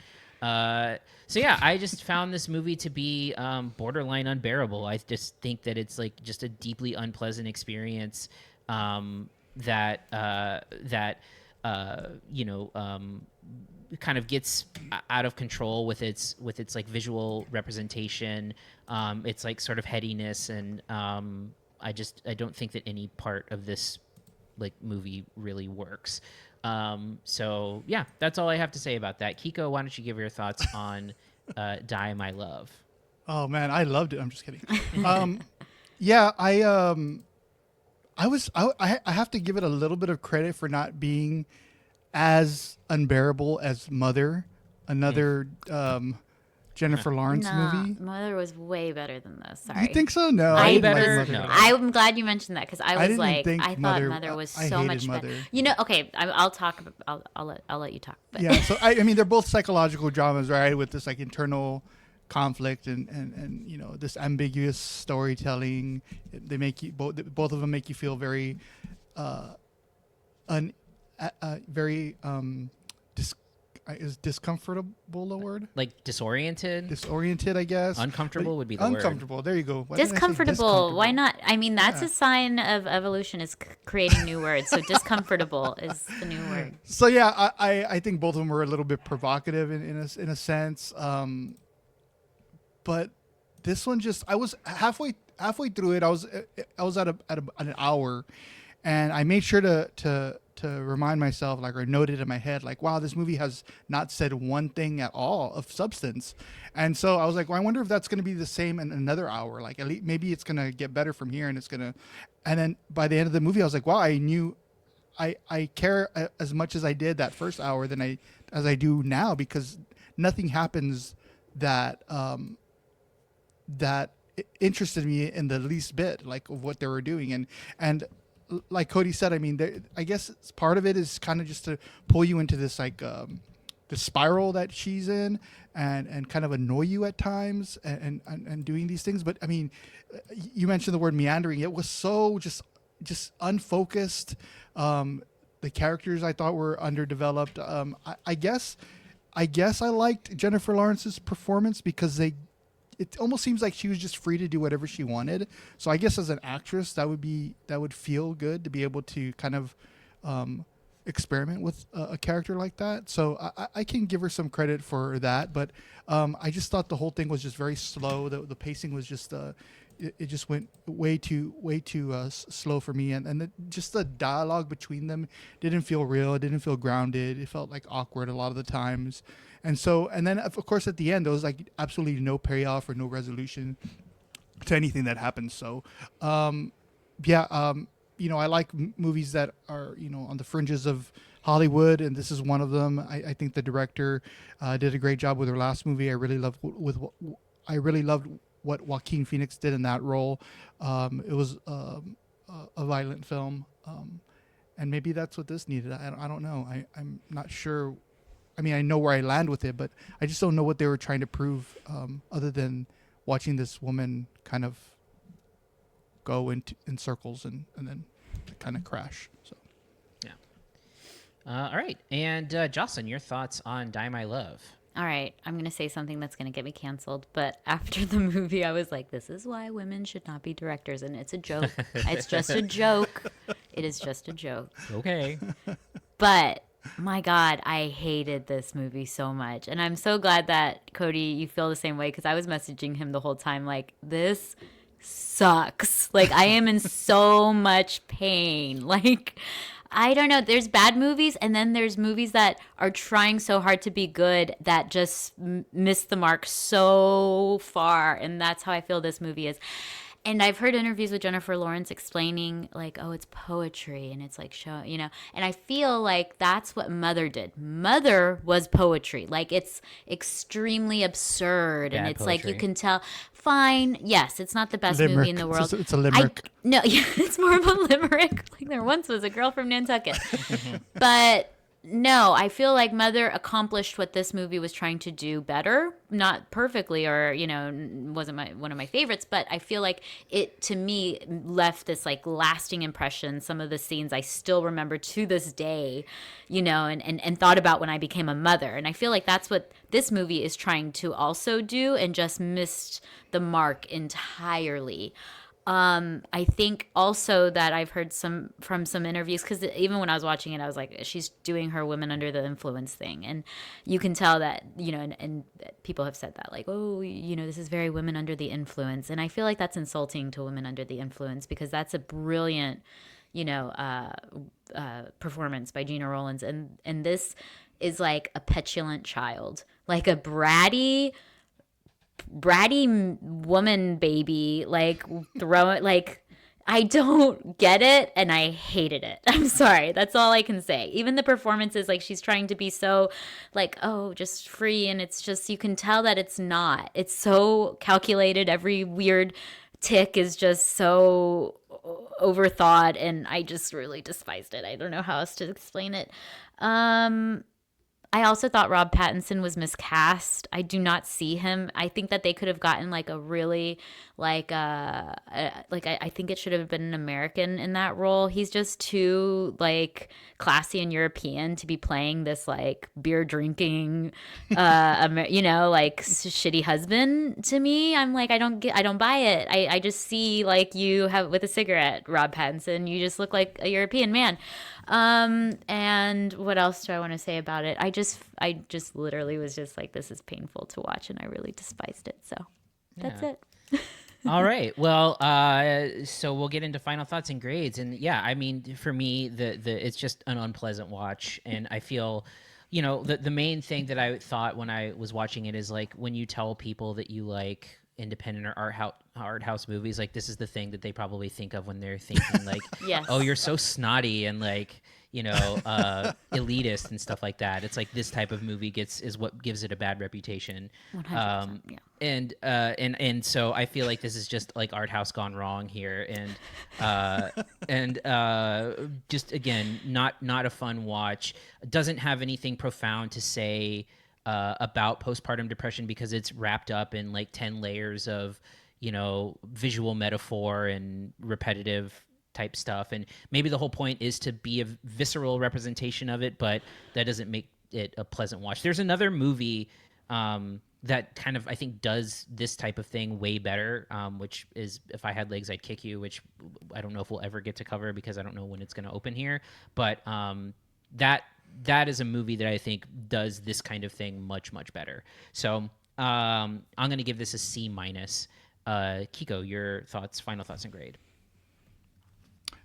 So yeah, I just found this movie to be borderline unbearable. I just think that it's like just a deeply unpleasant experience that kind of gets out of control with its like visual representation, its like sort of headiness, and I don't think that any part of this like movie really works. So yeah, that's all I have to say about that. Kiko, why don't you give your thoughts on Die My Love? Oh man, I loved it. I'm just kidding. Yeah, I have to give it a little bit of credit for not being as unbearable as Mother, another Jennifer Lawrence movie. Mother was way better than this. Sorry. You think so? No, I better. Like No. I'm glad you mentioned that because I was I thought Mother was so much better. Okay, I'll talk. I'll let you talk. But. Yeah, so I mean, they're both psychological dramas, right? With this like internal conflict and this ambiguous storytelling. They make you both of them make you feel very is discomfortable a word? Like disoriented? Disoriented, I guess. Uncomfortable would be the word. Uncomfortable. There you go. Why did I say Discomfortable. Why not? I mean, that's a sign of evolution is creating new words. So discomfortable is the new word. So yeah, I think both of them were a little bit provocative in a sense. But this one I was halfway through it. I was at an hour, and I made sure to remind myself, like, or note it in my head, like, wow, this movie has not said one thing at all of substance. And so I was like, well, I wonder if that's going to be the same in another hour. Like, at least maybe it's going to get better from here, and then by the end of the movie, I was like, wow, I knew I care as much as I did that first hour as I do now, because nothing happens that interested me in the least bit, like, of what they were doing. And like Cody said, I mean, I guess part of it is kind of just to pull you into this like the spiral that she's in, and kind of annoy you at times, and doing these things. But I mean, you mentioned the word meandering. It was so just unfocused. The characters I thought were underdeveloped. I guess I liked Jennifer Lawrence's performance because it almost seems like she was just free to do whatever she wanted. So I guess as an actress, that would feel good to be able to kind of experiment with a character like that. So I can give her some credit for that. But I just thought the whole thing was just very slow. The pacing was just it just went way too slow for me. And just the dialogue between them didn't feel real. It didn't feel grounded. It felt like awkward a lot of the times. And then, of course, at the end, there was like absolutely no payoff or no resolution to anything that happened. So, I like movies that are, on the fringes of Hollywood, and this is one of them. I think the director did a great job with her last movie. I really loved what Joaquin Phoenix did in that role. It was a violent film, and maybe that's what this needed. I don't know. I'm not sure. I mean, I know where I land with it, but I just don't know what they were trying to prove, other than watching this woman kind of go in circles and then kind of crash. So, yeah. All right, and Jocelyn, your thoughts on Die My Love? All right, I'm going to say something that's going to get me canceled, but after the movie, I was like, this is why women should not be directors, and it's a joke. It's just a joke. It is just a joke. Okay. But my God, I hated this movie so much. And I'm so glad that, Cody, you feel the same way, because I was messaging him the whole time like, this sucks. Like, I am in so much pain. Like, I don't know. There's bad movies, and then there's movies that are trying so hard to be good that just miss the mark so far. And that's how I feel this movie is. And I've heard interviews with Jennifer Lawrence explaining, like, oh, it's poetry, and it's like and I feel like that's what Mother did. Mother was poetry. Like, it's extremely absurd, and it's poetry. Like, you can tell, fine, yes, it's not the best movie in the world. It's a limerick. No, it's more of a limerick. Like, there once was a girl from Nantucket. But No, I feel like Mother accomplished what this movie was trying to do better. Not perfectly, or wasn't one of my favorites, but I feel like it to me left this like lasting impression. Some of the scenes I still remember to this day, and thought about when I became a mother. And I feel like that's what this movie is trying to also do, and just missed the mark entirely. I think also that I've heard from some interviews, because even when I was watching it, I was like, she's doing her women under the influence thing. And you can tell that, and people have said that, like, oh, this is very women under the influence. And I feel like that's insulting to women under the influence, because that's a brilliant, performance by Gina Rowlands. And this is like a petulant child, like a bratty woman baby, like I don't get it, and I hated it. I'm sorry, that's all I can say. Even the performances, like she's trying to be so like, oh, just free, and it's just, you can tell that it's not. It's so calculated. Every weird tick is just so overthought, and I just really despised it. I don't know how else to explain it. I also thought Rob Pattinson was miscast. I do not see him. I think that they could have gotten like a really I think it should have been an American in that role. He's just too like classy and European to be playing this like beer drinking, shitty husband to me. I'm like, I don't buy it. I just see like you have with a cigarette, Rob Pattinson. You just look like a European man. And what else do I want to say about it? I just literally was just like, this is painful to watch, and I really despised it. So that's it. All right. Well, so we'll get into final thoughts and grades. And yeah, I mean, for me, it's just an unpleasant watch. And I feel, the main thing that I thought when I was watching it is like, when you tell people that you like independent or art house movies, like this is the thing that they probably think of when they're thinking like, yes. Oh, you're so snotty and like, elitist and stuff like that. It's like this type of movie is what gives it a bad reputation. 100%, yeah. And so I feel like this is just like art house gone wrong here, and just again not a fun watch. Doesn't have anything profound to say about postpartum depression, because it's wrapped up in like 10 layers of visual metaphor and repetitive type stuff, and maybe the whole point is to be a visceral representation of it, but that doesn't make it a pleasant watch. There's another movie that kind of I think does this type of thing way better, which is If I Had Legs I'd Kick You, which I don't know if we'll ever get to cover because I don't know when it's going to open here, but that is a movie that I think does this kind of thing much better. So I'm going to give this a C-. Kiko, your final thoughts and grade.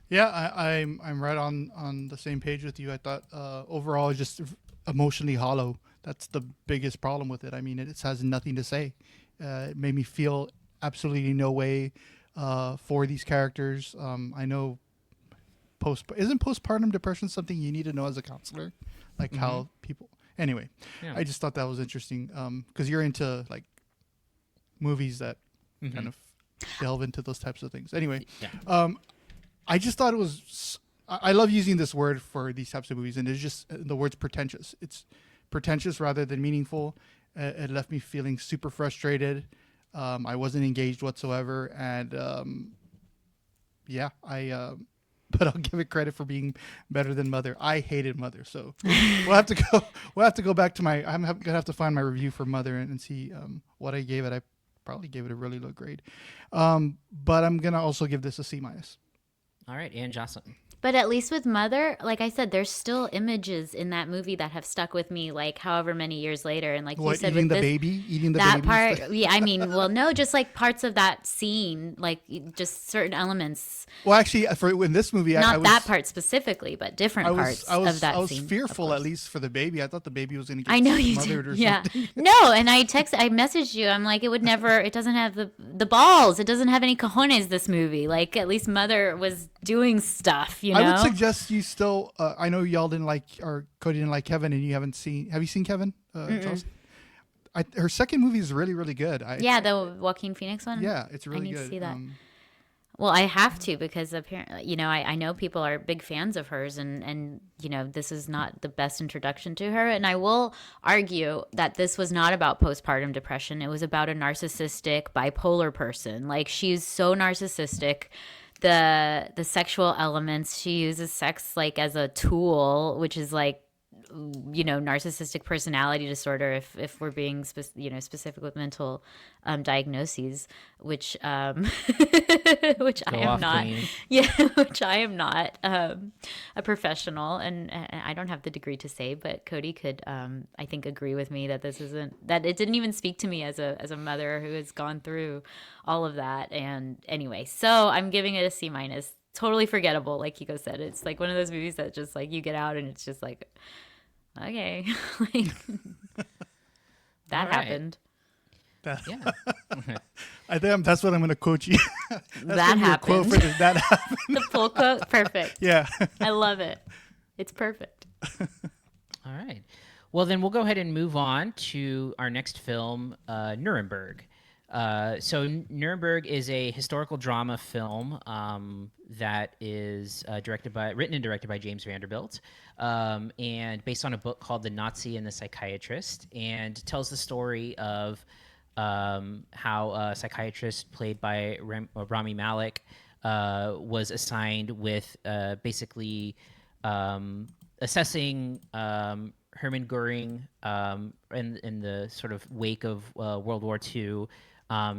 Yeah, I'm right on the same page with you. I thought overall it's just emotionally hollow. That's the biggest problem with it. I mean, it has nothing to say. It made me feel absolutely no way for these characters. I know isn't postpartum depression something you need to know as a counselor, like how people. Anyway, yeah. I just thought that was interesting because you're into like movies that kind of delve into those types of things. Anyway, yeah. I just thought it was. I love using this word for these types of movies, and it's just the word's pretentious. It's pretentious rather than meaningful. It left me feeling super frustrated. I wasn't engaged whatsoever, and but I'll give it credit for being better than Mother. I hated Mother, so we'll have to go. We'll have to go back to my. I'm gonna have to find my review for Mother and see what I gave it. I probably gave it a really low grade, but I'm gonna also give this a C-. All right, and Jocelyn. But at least with Mother, like I said, there's still images in that movie that have stuck with me, like however many years later. And like you said, eating with the baby, that part, yeah. I mean, well, no, just like parts of that scene, like just certain elements. Well, actually, in this movie, not that part specifically, but different parts of that scene. I was fearful, at least for the baby. I thought the baby was going to get smothered or yeah. something. No, and I messaged you. I'm like, it doesn't have the balls. It doesn't have any cojones. This movie, like at least Mother was doing stuff. I would suggest you still. I know y'all didn't like, or Cody didn't like Kevin, and you haven't seen. Have you seen Kevin? Her second movie is really, really good. The Joaquin Phoenix one. Yeah, it's really I need good. to see that. Well, I have to because apparently, I know people are big fans of hers and this is not the best introduction to her. And I will argue that this was not about postpartum depression. It was about a narcissistic bipolar person. Like, she's so narcissistic. The sexual elements, she uses sex like as a tool, which is like, narcissistic personality disorder if we're being specific with mental diagnoses, which which I am not. Queen. Yeah, which I am not a professional, and I don't have the degree to say, but Cody could I think agree with me that that it didn't even speak to me as a mother who has gone through all of that. And anyway, so I'm giving it a C-. Totally forgettable, like Kiko said. It's like one of those movies that just like you get out and it's just like, okay, like, that happened. Yeah. I think that's what I'm going to quote you. That happened. Quote for this. That happened. The full quote, perfect. Yeah. I love it. It's perfect. All right. Well, then we'll go ahead and move on to our next film, Nuremberg. So Nuremberg is a historical drama film that is written and directed by James Vanderbilt, and based on a book called The Nazi and the Psychiatrist, and tells the story of how a psychiatrist played by Rami Malek was assigned with basically assessing Hermann Goering in the sort of wake of World War II.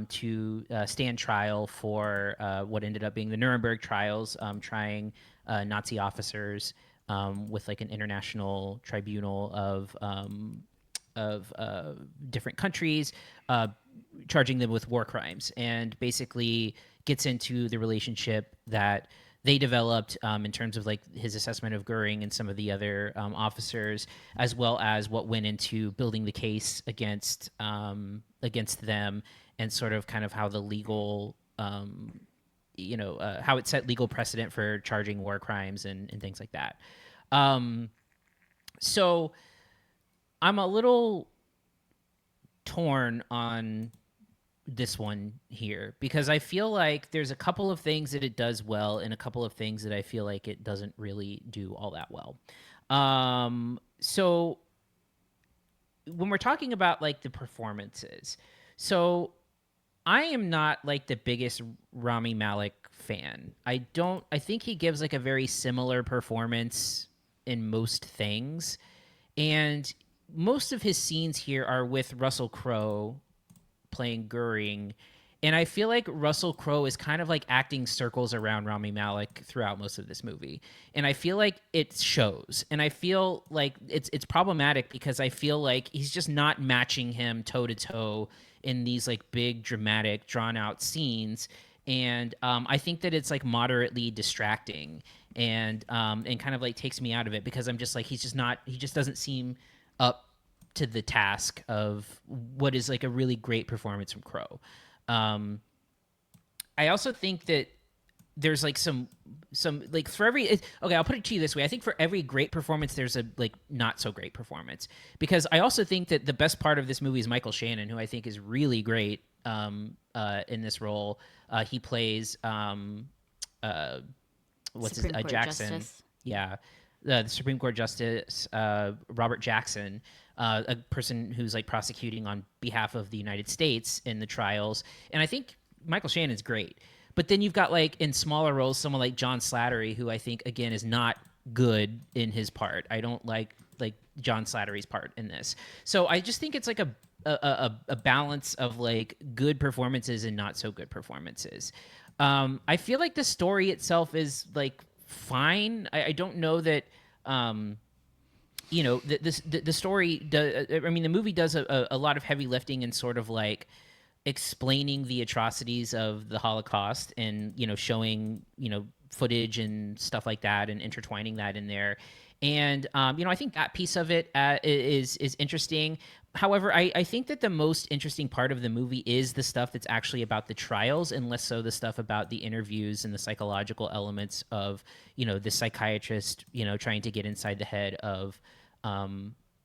To stand trial for what ended up being the Nuremberg trials, trying Nazi officers with like an international tribunal of different countries, charging them with war crimes, and basically gets into the relationship that they developed in terms of like his assessment of Goering and some of the other officers, as well as what went into building the case against them, and sort of kind of how the legal, how it set legal precedent for charging war crimes and things like that. So I'm a little torn on this one here because I feel like there's a couple of things that it does well and a couple of things that I feel like it doesn't really do all that well. So when we're talking about like the performances, so I am not like the biggest Rami Malek fan. I think he gives like a very similar performance in most things. And most of his scenes here are with Russell Crowe playing Goering. And I feel like Russell Crowe is kind of like acting circles around Rami Malek throughout most of this movie. And I feel like it shows. And I feel like it's problematic because I feel like he's just not matching him toe to toe in these like big, dramatic, drawn out scenes. And I think that it's like moderately distracting and kind of like takes me out of it because I'm just like, he just doesn't seem up to the task of what is like a really great performance from Crowe. I also think that there's like some like for every okay, I'll put it to you this way. I think for every great performance, there's a like not so great performance because I also think that the best part of this movie is Michael Shannon, who I think is really great in this role. He plays Jackson. Justice. Yeah. The Supreme Court Justice, Robert Jackson, a person who's like prosecuting on behalf of the United States in the trials. And I think Michael Shannon's great. But then you've got like in smaller roles, someone like John Slattery, who I think, again, is not good in his part. I don't like John Slattery's part in this. So I just think it's like a balance of like good performances and not so good performances. I feel like the story itself is like fine. I don't know that, the story does. I mean, the movie does a lot of heavy lifting and sort of like explaining the atrocities of the Holocaust and, showing, footage and stuff like that and intertwining that in there. And, I think that piece of it is interesting. However, I think that the most interesting part of the movie is the stuff that's actually about the trials and less so the stuff about the interviews and the psychological elements of, the psychiatrist, trying to get inside the head of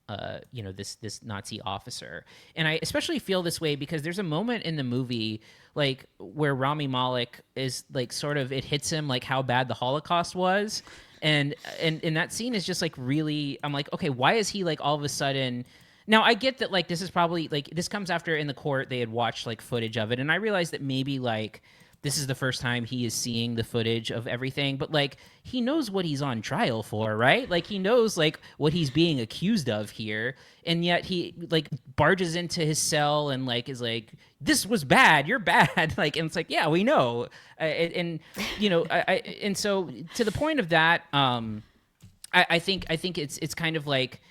this Nazi officer. And I especially feel this way because there's a moment in the movie like where Rami Malek is like sort of, it hits him like how bad the Holocaust was. And that scene is just like really, I'm like, okay, why is he like all of a sudden... Now, I get that, like, this is probably, like, this comes after in the court they had watched, like, footage of it. And I realized that maybe, like, this is the first time he is seeing the footage of everything. But, like, he knows what he's on trial for, right? Like, he knows, like, what he's being accused of here. And yet he, like, barges into his cell and, like, is like, this was bad. You're bad. Like, and it's like, yeah, we know. And so to the point of that, I think it's kind of like...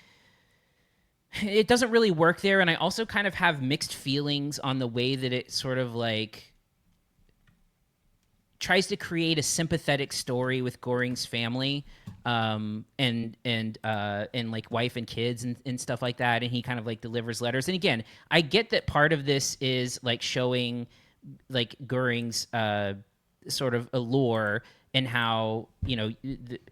It doesn't really work there, and I also kind of have mixed feelings on the way that it sort of like tries to create a sympathetic story with Goring's family, and like wife and kids and stuff like that, and he kind of like delivers letters. And again, I get that part of this is like showing like Goring's sort of allure and how, you know,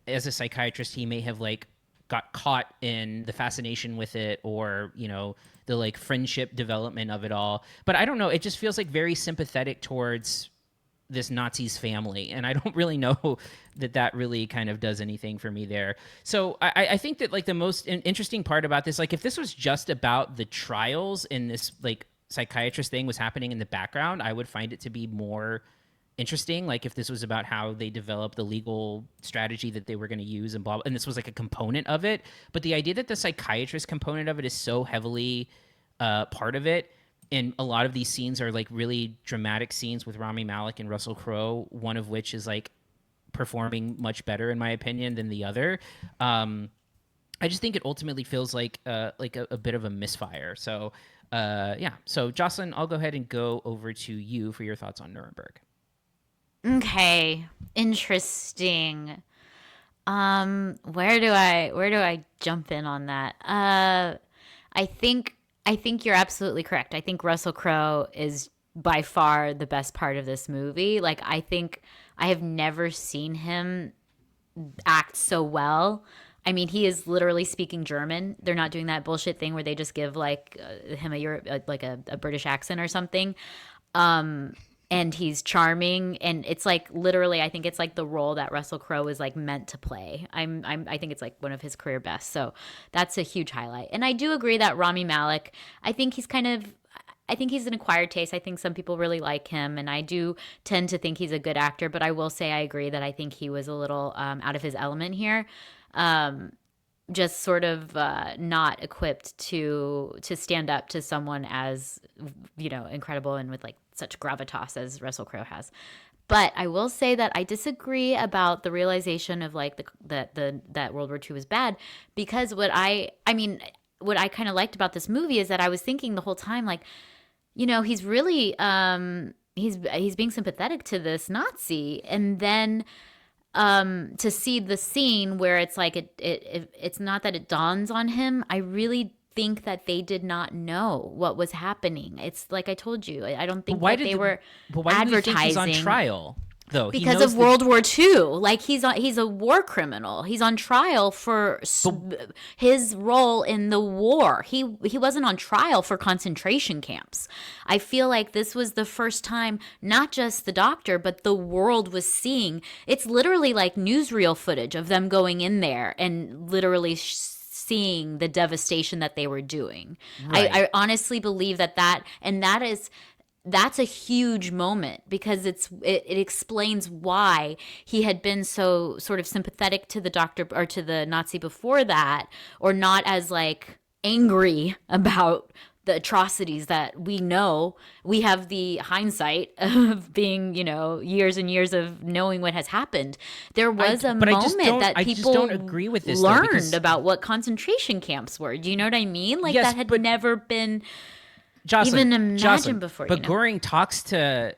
as a psychiatrist he may have like got caught in the fascination with it, or, you know, the like friendship development of it all. But I don't know, it just feels like very sympathetic towards this Nazi's family, and I don't really know that really kind of does anything for me there. So I think that like the most interesting part about this, like if this was just about the trials and this like psychiatrist thing was happening in the background, I would find it to be more interesting. Like if this was about how they developed the legal strategy that they were going to use and blah, and this was like a component of it. But the idea that the psychiatrist component of it is so heavily part of it, and a lot of these scenes are like really dramatic scenes with Rami Malek and Russell Crowe, one of which is like performing much better in my opinion than the other. I just think it ultimately feels like a bit of a misfire. So yeah. So Jocelyn, I'll go ahead and go over to you for your thoughts on Nuremberg. Okay, interesting. Where do I jump in on that? I think you're absolutely correct. I think Russell Crowe is by far the best part of this movie. Like, I think I have never seen him act so well. I mean, he is literally speaking German. They're not doing that bullshit thing where they just give like him a British accent or something. And he's charming, and it's like literally, I think it's like the role that Russell Crowe is like meant to play. I think it's like one of his career best. So that's a huge highlight. And I do agree that Rami Malek, I think he's an acquired taste. I think some people really like him, and I do tend to think he's a good actor. But I will say I agree that I think he was a little out of his element here. Just sort of not equipped to stand up to someone as, you know, incredible and with like such gravitas as Russell Crowe has. But I will say that I disagree about the realization of like that World War II was bad, because what I kind of liked about this movie is that I was thinking the whole time, like, you know, he's really he's being sympathetic to this Nazi, and then to see the scene where it's like it's not that it dawns on him. I really think that they did not know what was happening. It's like I told you, I don't think that they were advertising. Do you think he's on trial though? Because of World War II. Like he's a war criminal. He's on trial for his role in the war. He wasn't on trial for concentration camps. I feel like this was the first time not just the doctor but the world was seeing. It's literally like newsreel footage of them going in there and literally seeing the devastation that they were doing. Right. I honestly believe that's a huge moment, because it explains why he had been so sort of sympathetic to the doctor or to the Nazi before that, or not as like angry about the atrocities that we know. We have the hindsight of being, you know, years and years of knowing what has happened. There was a moment that people don't agree with this, learned about what concentration camps were. Do you know what I mean? Like, yes, that had never been even imagined before. But Goring talks to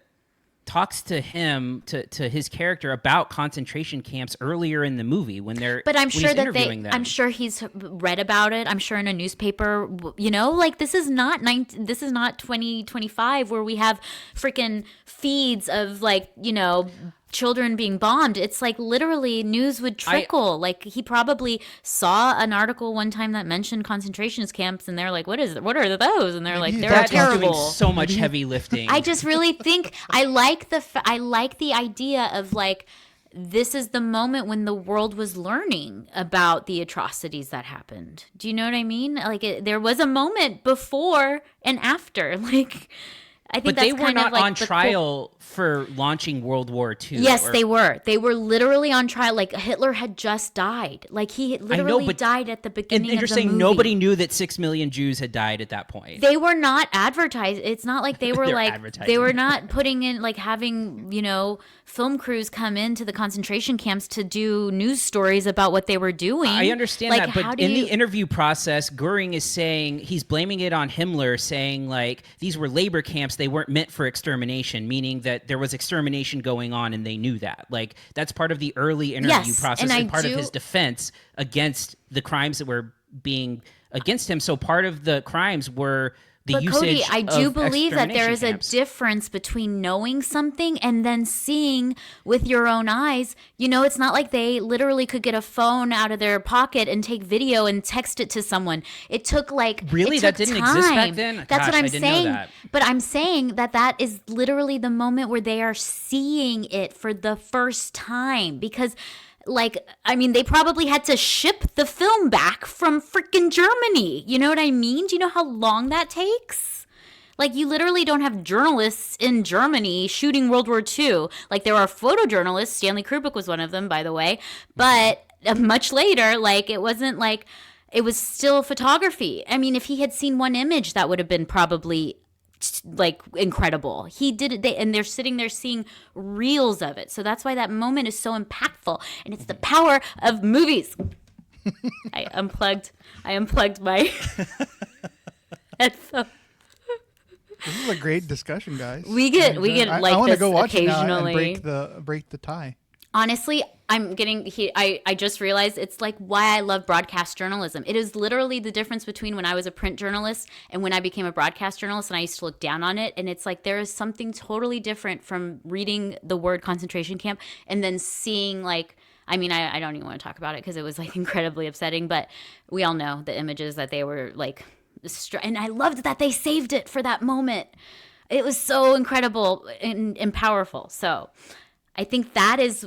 him, to his character, about concentration camps earlier in the movie when they're. But I'm sure I'm sure he's read about it. I'm sure in a newspaper. You know, like this is not 2025 where we have freaking feeds of like, you know, children being bombed. It's like literally news would trickle. Like he probably saw an article one time that mentioned concentration camps, and they're like, "What are those?" And they're like, "They're terrible." Doing so much heavy lifting. I just really think I like the idea of like, this is the moment when the world was learning about the atrocities that happened. Do you know what I mean? Like there was a moment before and after. Like I think but that's they were kind not of like on trial for launching World War II. Yes, they were. They were literally on trial. Like Hitler had just died. Like he literally died at the beginning of the movie. And you're saying nobody knew that 6 million Jews had died at that point. They were not advertised. It's not like they were like they were not putting in like having, film crews come into the concentration camps to do news stories about what they were doing. I understand like, that, but in the interview process, Goering is saying he's blaming it on Himmler, saying like these were labor camps. They weren't meant for extermination, meaning that there was extermination going on and they knew that. Like that's part of the early interview process and part of his defense against the crimes that were being against him. So part of the crimes were the usage Cody, I do believe that there is camps. a difference between knowing something and then seeing with your own eyes. It's not like they literally could get a phone out of their pocket and take video and text it to someone. It took really that didn't exist back then. That's what I'm I didn't saying. Know that. But I'm saying that is literally the moment where they are seeing it for the first time because. They probably had to ship the film back from freaking Germany. You know what I mean? Do you know how long that takes? Like, you literally don't have journalists in Germany shooting World War II. Like, there are photojournalists. Stanley Kubrick was one of them, by the way. But much later, it wasn't like, it was still photography. I mean, if he had seen one image, that would have been probably incredible. He did it, and they're sitting there seeing reels of it. So that's why that moment is so impactful, and it's the power of movies. I unplugged my headphones. This is a great discussion, guys. We get I want to this go watch occasionally. It now and break the tie. Honestly, I just realized it's like why I love broadcast journalism. It is literally the difference between when I was a print journalist and when I became a broadcast journalist, and I used to look down on it. And it's like there is something totally different from reading the word concentration camp and then seeing I don't even want to talk about it because it was incredibly upsetting, but we all know the images that they were and I loved that they saved it for that moment. It was so incredible and powerful. So I think that is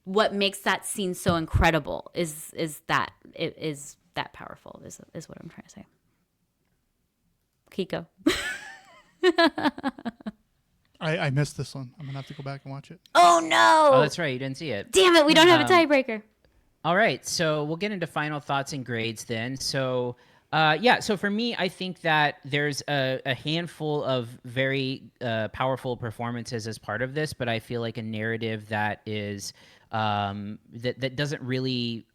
what makes that scene so incredible is that it is that powerful is what I'm trying to say. Kiko. I missed this one. I'm gonna have to go back and watch it. Oh no! Oh, that's right. You didn't see it. Damn it! We don't have a tiebreaker. All right, so we'll get into final thoughts and grades then. So. So for me, I think that there's a handful of very powerful performances as part of this, but I feel like a narrative that is that doesn't really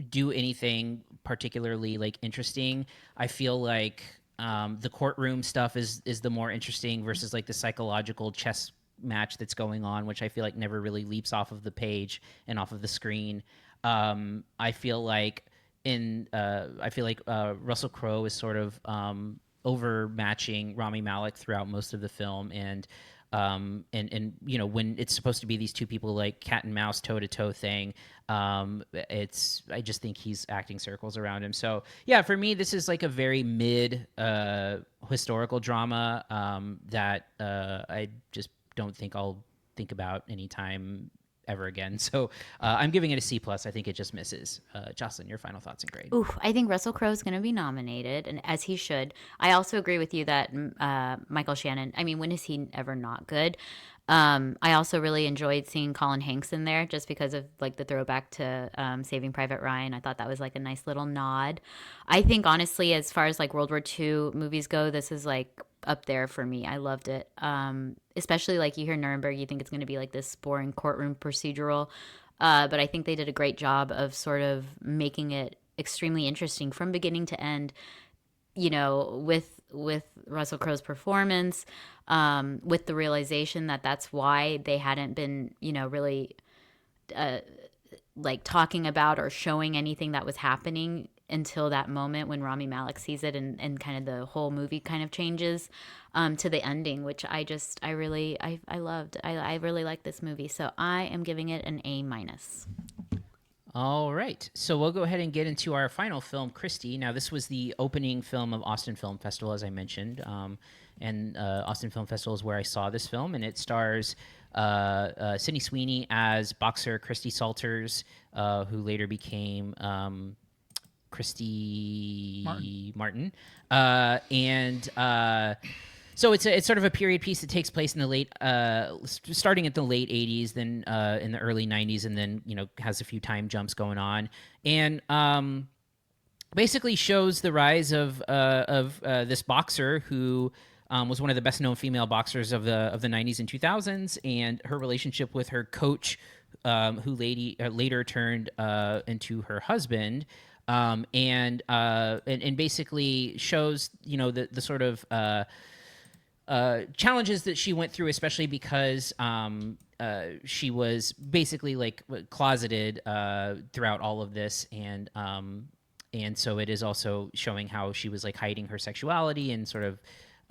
do anything particularly interesting. I feel like the courtroom stuff is the more interesting versus the psychological chess match that's going on, which I feel like never really leaps off of the page and off of the screen. I feel like Russell Crowe is sort of overmatching Rami Malek throughout most of the film, and when it's supposed to be these two people cat and mouse toe to toe thing, I just think he's acting circles around him. So yeah, for me this is a very mid historical drama that I just don't think I'll think about anytime ever again. So I'm giving it a C+. I think it just misses. Jocelyn, your final thoughts and grade. Ooh, I think Russell Crowe is going to be nominated, and as he should. I also agree with you that Michael Shannon, when is he ever not good? I also really enjoyed seeing Colin Hanks in there just because of the throwback to Saving Private Ryan. I thought that was a nice little nod. I think honestly, as far as World War II movies go, this is up there for me. I loved it. Especially you hear Nuremberg, you think it's going to be this boring courtroom procedural. But I think they did a great job of sort of making it extremely interesting from beginning to end, with Russell Crowe's performance, with the realization that that's why they hadn't been, really talking about or showing anything that was happening until that moment when Rami Malek sees it, and kind of the whole movie kind of changes to the ending, which I really loved. I really like this movie, so I am giving it an A-. All right, so we'll go ahead and get into our final film, Christy. Now, this was the opening film of Austin Film Festival, as I mentioned, and Austin Film Festival is where I saw this film, and it stars Sydney Sweeney as boxer Christy Salters, who later became Christy Martin. So it's sort of a period piece that takes place in the late, starting at the late 80s, then in the early 90s, and then, has a few time jumps going on. And basically shows the rise of this boxer who was one of the best known female boxers of the 90s and 2000s, and her relationship with her coach, who later turned into her husband, and basically shows the sort of challenges that she went through, especially because she was basically like closeted throughout all of this, and so it is also showing how she was like hiding her sexuality and sort of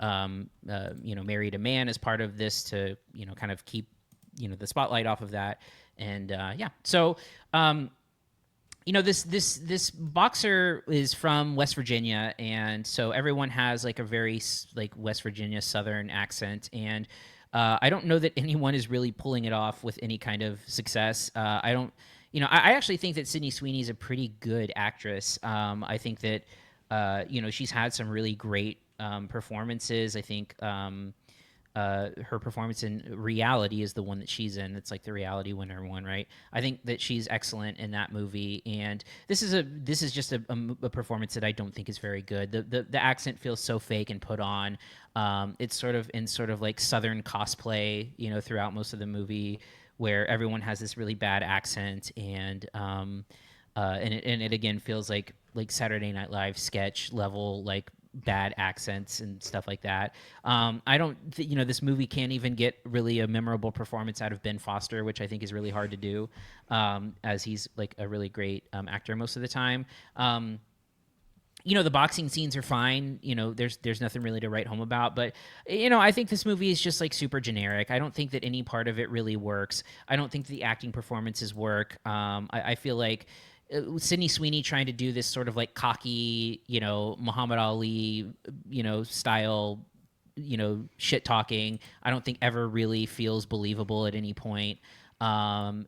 married a man as part of this to kind of keep the spotlight off of that, and so this boxer is from West Virginia, and so everyone has like a very like West Virginia Southern accent, and I don't know that anyone is really pulling it off with any kind of success. I actually think that Sydney Sweeney is a pretty good actress. I think that she's had some really great performances. I think her performance in Reality is the one that she's in. It's like the Reality winner one, right? I think that she's excellent in that movie, and this is just a performance that I don't think is very good. The accent feels so fake and put on. It's sort of like Southern cosplay, throughout most of the movie, where everyone has this really bad accent, and it again feels like Saturday Night Live sketch level, like bad accents and stuff like that. I don't, this movie can't even get really a memorable performance out of Ben Foster, which I think is really hard to do, as he's like a really great actor most of the time. The boxing scenes are fine. There's nothing really to write home about, but I think this movie is just like super generic. I don't think that any part of it really works. I don't think the acting performances work. I feel like Sydney Sweeney trying to do this sort of like cocky, Muhammad Ali, style, shit talking, I don't think ever really feels believable at any point. And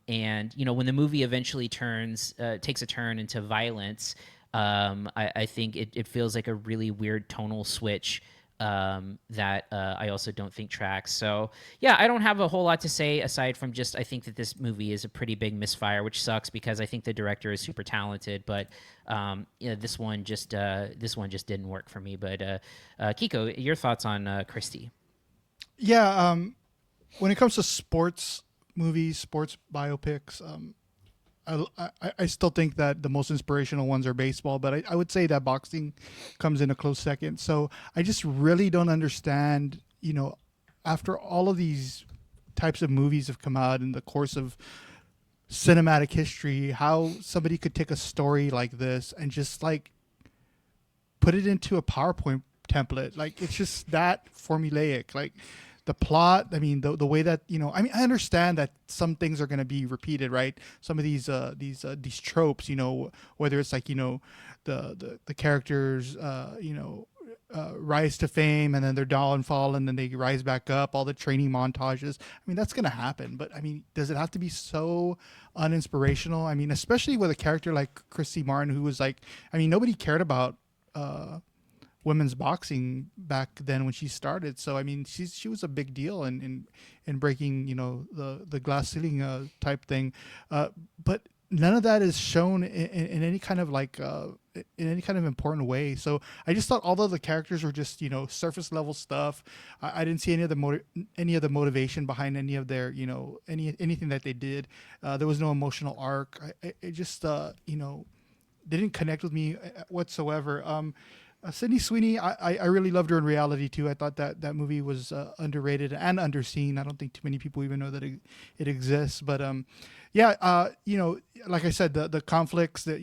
when the movie eventually takes a turn into violence, I think it feels like a really weird tonal switch that I also don't think tracks. So yeah, I don't have a whole lot to say aside from just I think that this movie is a pretty big misfire, which sucks because I think the director is super talented, but this one just didn't work for me. But Kiko, your thoughts on Christy? Yeah, when it comes to sports movies, sports biopics, I still think that the most inspirational ones are baseball, but I would say that boxing comes in a close second. So I just really don't understand, after all of these types of movies have come out in the course of cinematic history, how somebody could take a story like this and just like put it into a PowerPoint template. Like, it's just that formulaic. Like, the plot, I mean, the way that, I understand that some things are going to be repeated, right? Some of these tropes, whether it's like, the characters, rise to fame and then their downfall and then they rise back up, all the training montages. I mean, that's going to happen. But I mean, does it have to be so uninspirational? I mean, especially with a character like Christy Martin, who was like, nobody cared about, women's boxing back then when she started. So I mean, she was a big deal in breaking the glass ceiling type thing, but none of that is shown in any kind of like in any kind of important way. So I just thought all of the characters were just surface level stuff. I didn't see any of the motivation behind any of their anything that they did. There was no emotional arc. It just didn't connect with me whatsoever. Sydney Sweeney, I really loved her in reality too. I thought that movie was underrated and underseen. I don't think too many people even know that it exists. But like I said, the conflicts that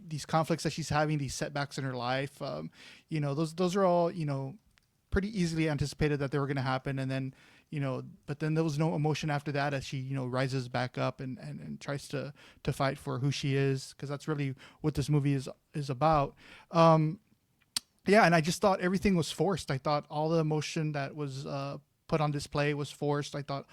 these conflicts that she's having, these setbacks in her life, those are all pretty easily anticipated that they were going to happen, and then but then there was no emotion after that as she rises back up and tries to fight for who she is, because that's really what this movie is about. And I just thought everything was forced. I thought all the emotion that was put on display was forced. I thought,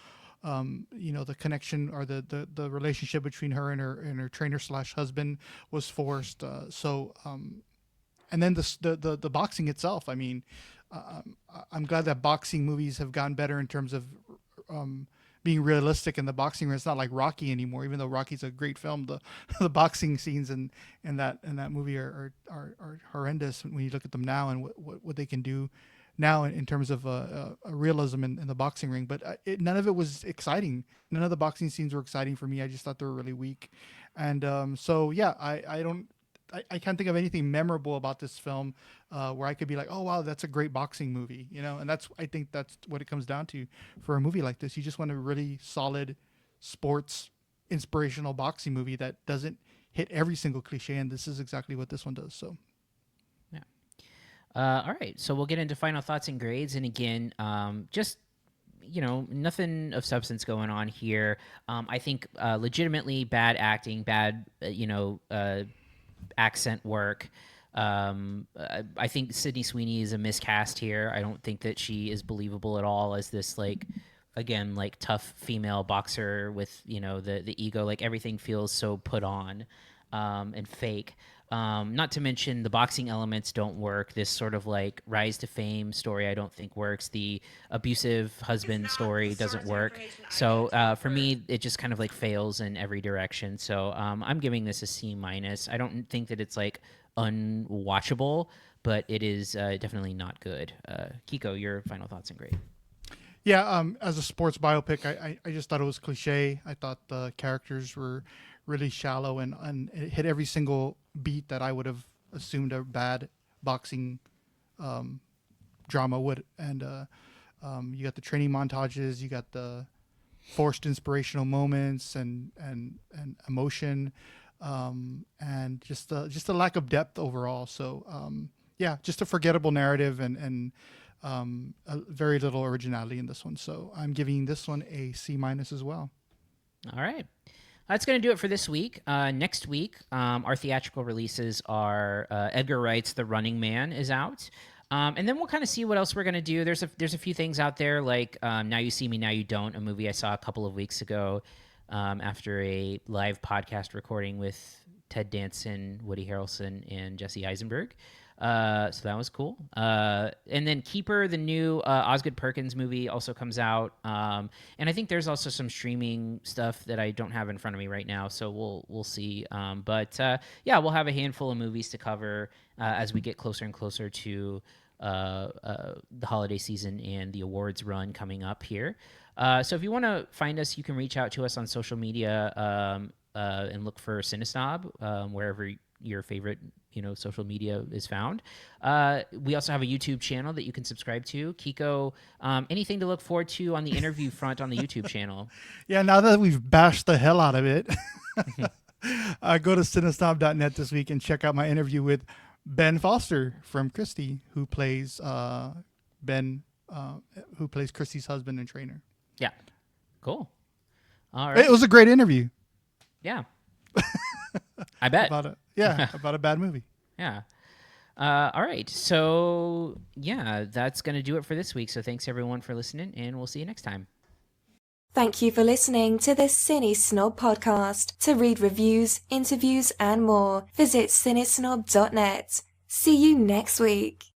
the connection or the relationship between her and her trainer / husband was forced. And then the boxing itself. I mean, I'm glad that boxing movies have gotten better in terms of being realistic in the boxing ring. It's not like Rocky anymore, even though Rocky's a great film. The boxing scenes in that movie are horrendous when you look at them now and what they can do now in terms of a realism in the boxing ring. But none of it was exciting. None of the boxing scenes were exciting for me. I just thought they were really weak. And I can't think of anything memorable about this film where I could be like, oh, wow, that's a great boxing movie, and I think that's what it comes down to for a movie like this. You just want a really solid sports inspirational boxing movie that doesn't hit every single cliche, and this is exactly what this one does. So, yeah. All right, so we'll get into final thoughts and grades, and again, just nothing of substance going on here. I think legitimately bad acting, bad accent work. I think Sydney Sweeney is a miscast here. I don't think that she is believable at all as this tough female boxer with the ego. Like, everything feels so put on and fake. Not to mention the boxing elements don't work. This sort of rise to fame story I don't think works. The abusive husband story doesn't work. So for me, it just kind of fails in every direction. So I'm giving this a C-. I don't think that it's unwatchable, but it is definitely not good. Kiko, your final thoughts and grade. Yeah, as a sports biopic, I just thought it was cliche. I thought the characters were really shallow and it hit every single beat that I would have assumed a bad boxing drama would. And you got the training montages, you got the forced inspirational moments and emotion, and just a lack of depth overall. So just a forgettable narrative and very little originality in this one. So I'm giving this one a C- as well. All right. That's going to do it for this week. Next week, our theatrical releases are Edgar Wright's The Running Man is out. And then we'll kind of see what else we're going to do. There's a few things out there like Now You See Me, Now You Don't, a movie I saw a couple of weeks ago after a live podcast recording with Ted Danson, Woody Harrelson, and Jesse Eisenberg. So that was cool. And then Keeper, the new Osgood Perkins movie, also comes out. And I think there's also some streaming stuff that I don't have in front of me right now, so we'll see. But we'll have a handful of movies to cover as we get closer and closer to the holiday season and the awards run coming up here. So if you want to find us, you can reach out to us on social media and look for CineSnob wherever your favorite social media is found. We also have a YouTube channel that you can subscribe to. Kiko, anything to look forward to on the interview front on the YouTube channel? Yeah, now that we've bashed the hell out of it, go to CineSnob.net this week and check out my interview with Ben Foster from Christy, who plays Christy's husband and trainer. Yeah. Cool. All right. It was a great interview. Yeah. I bet. About a bad movie. Yeah. All right. So, that's going to do it for this week. So thanks, everyone, for listening, and we'll see you next time. Thank you for listening to the CineSnob Podcast. To read reviews, interviews, and more, visit CineSnob.net. See you next week.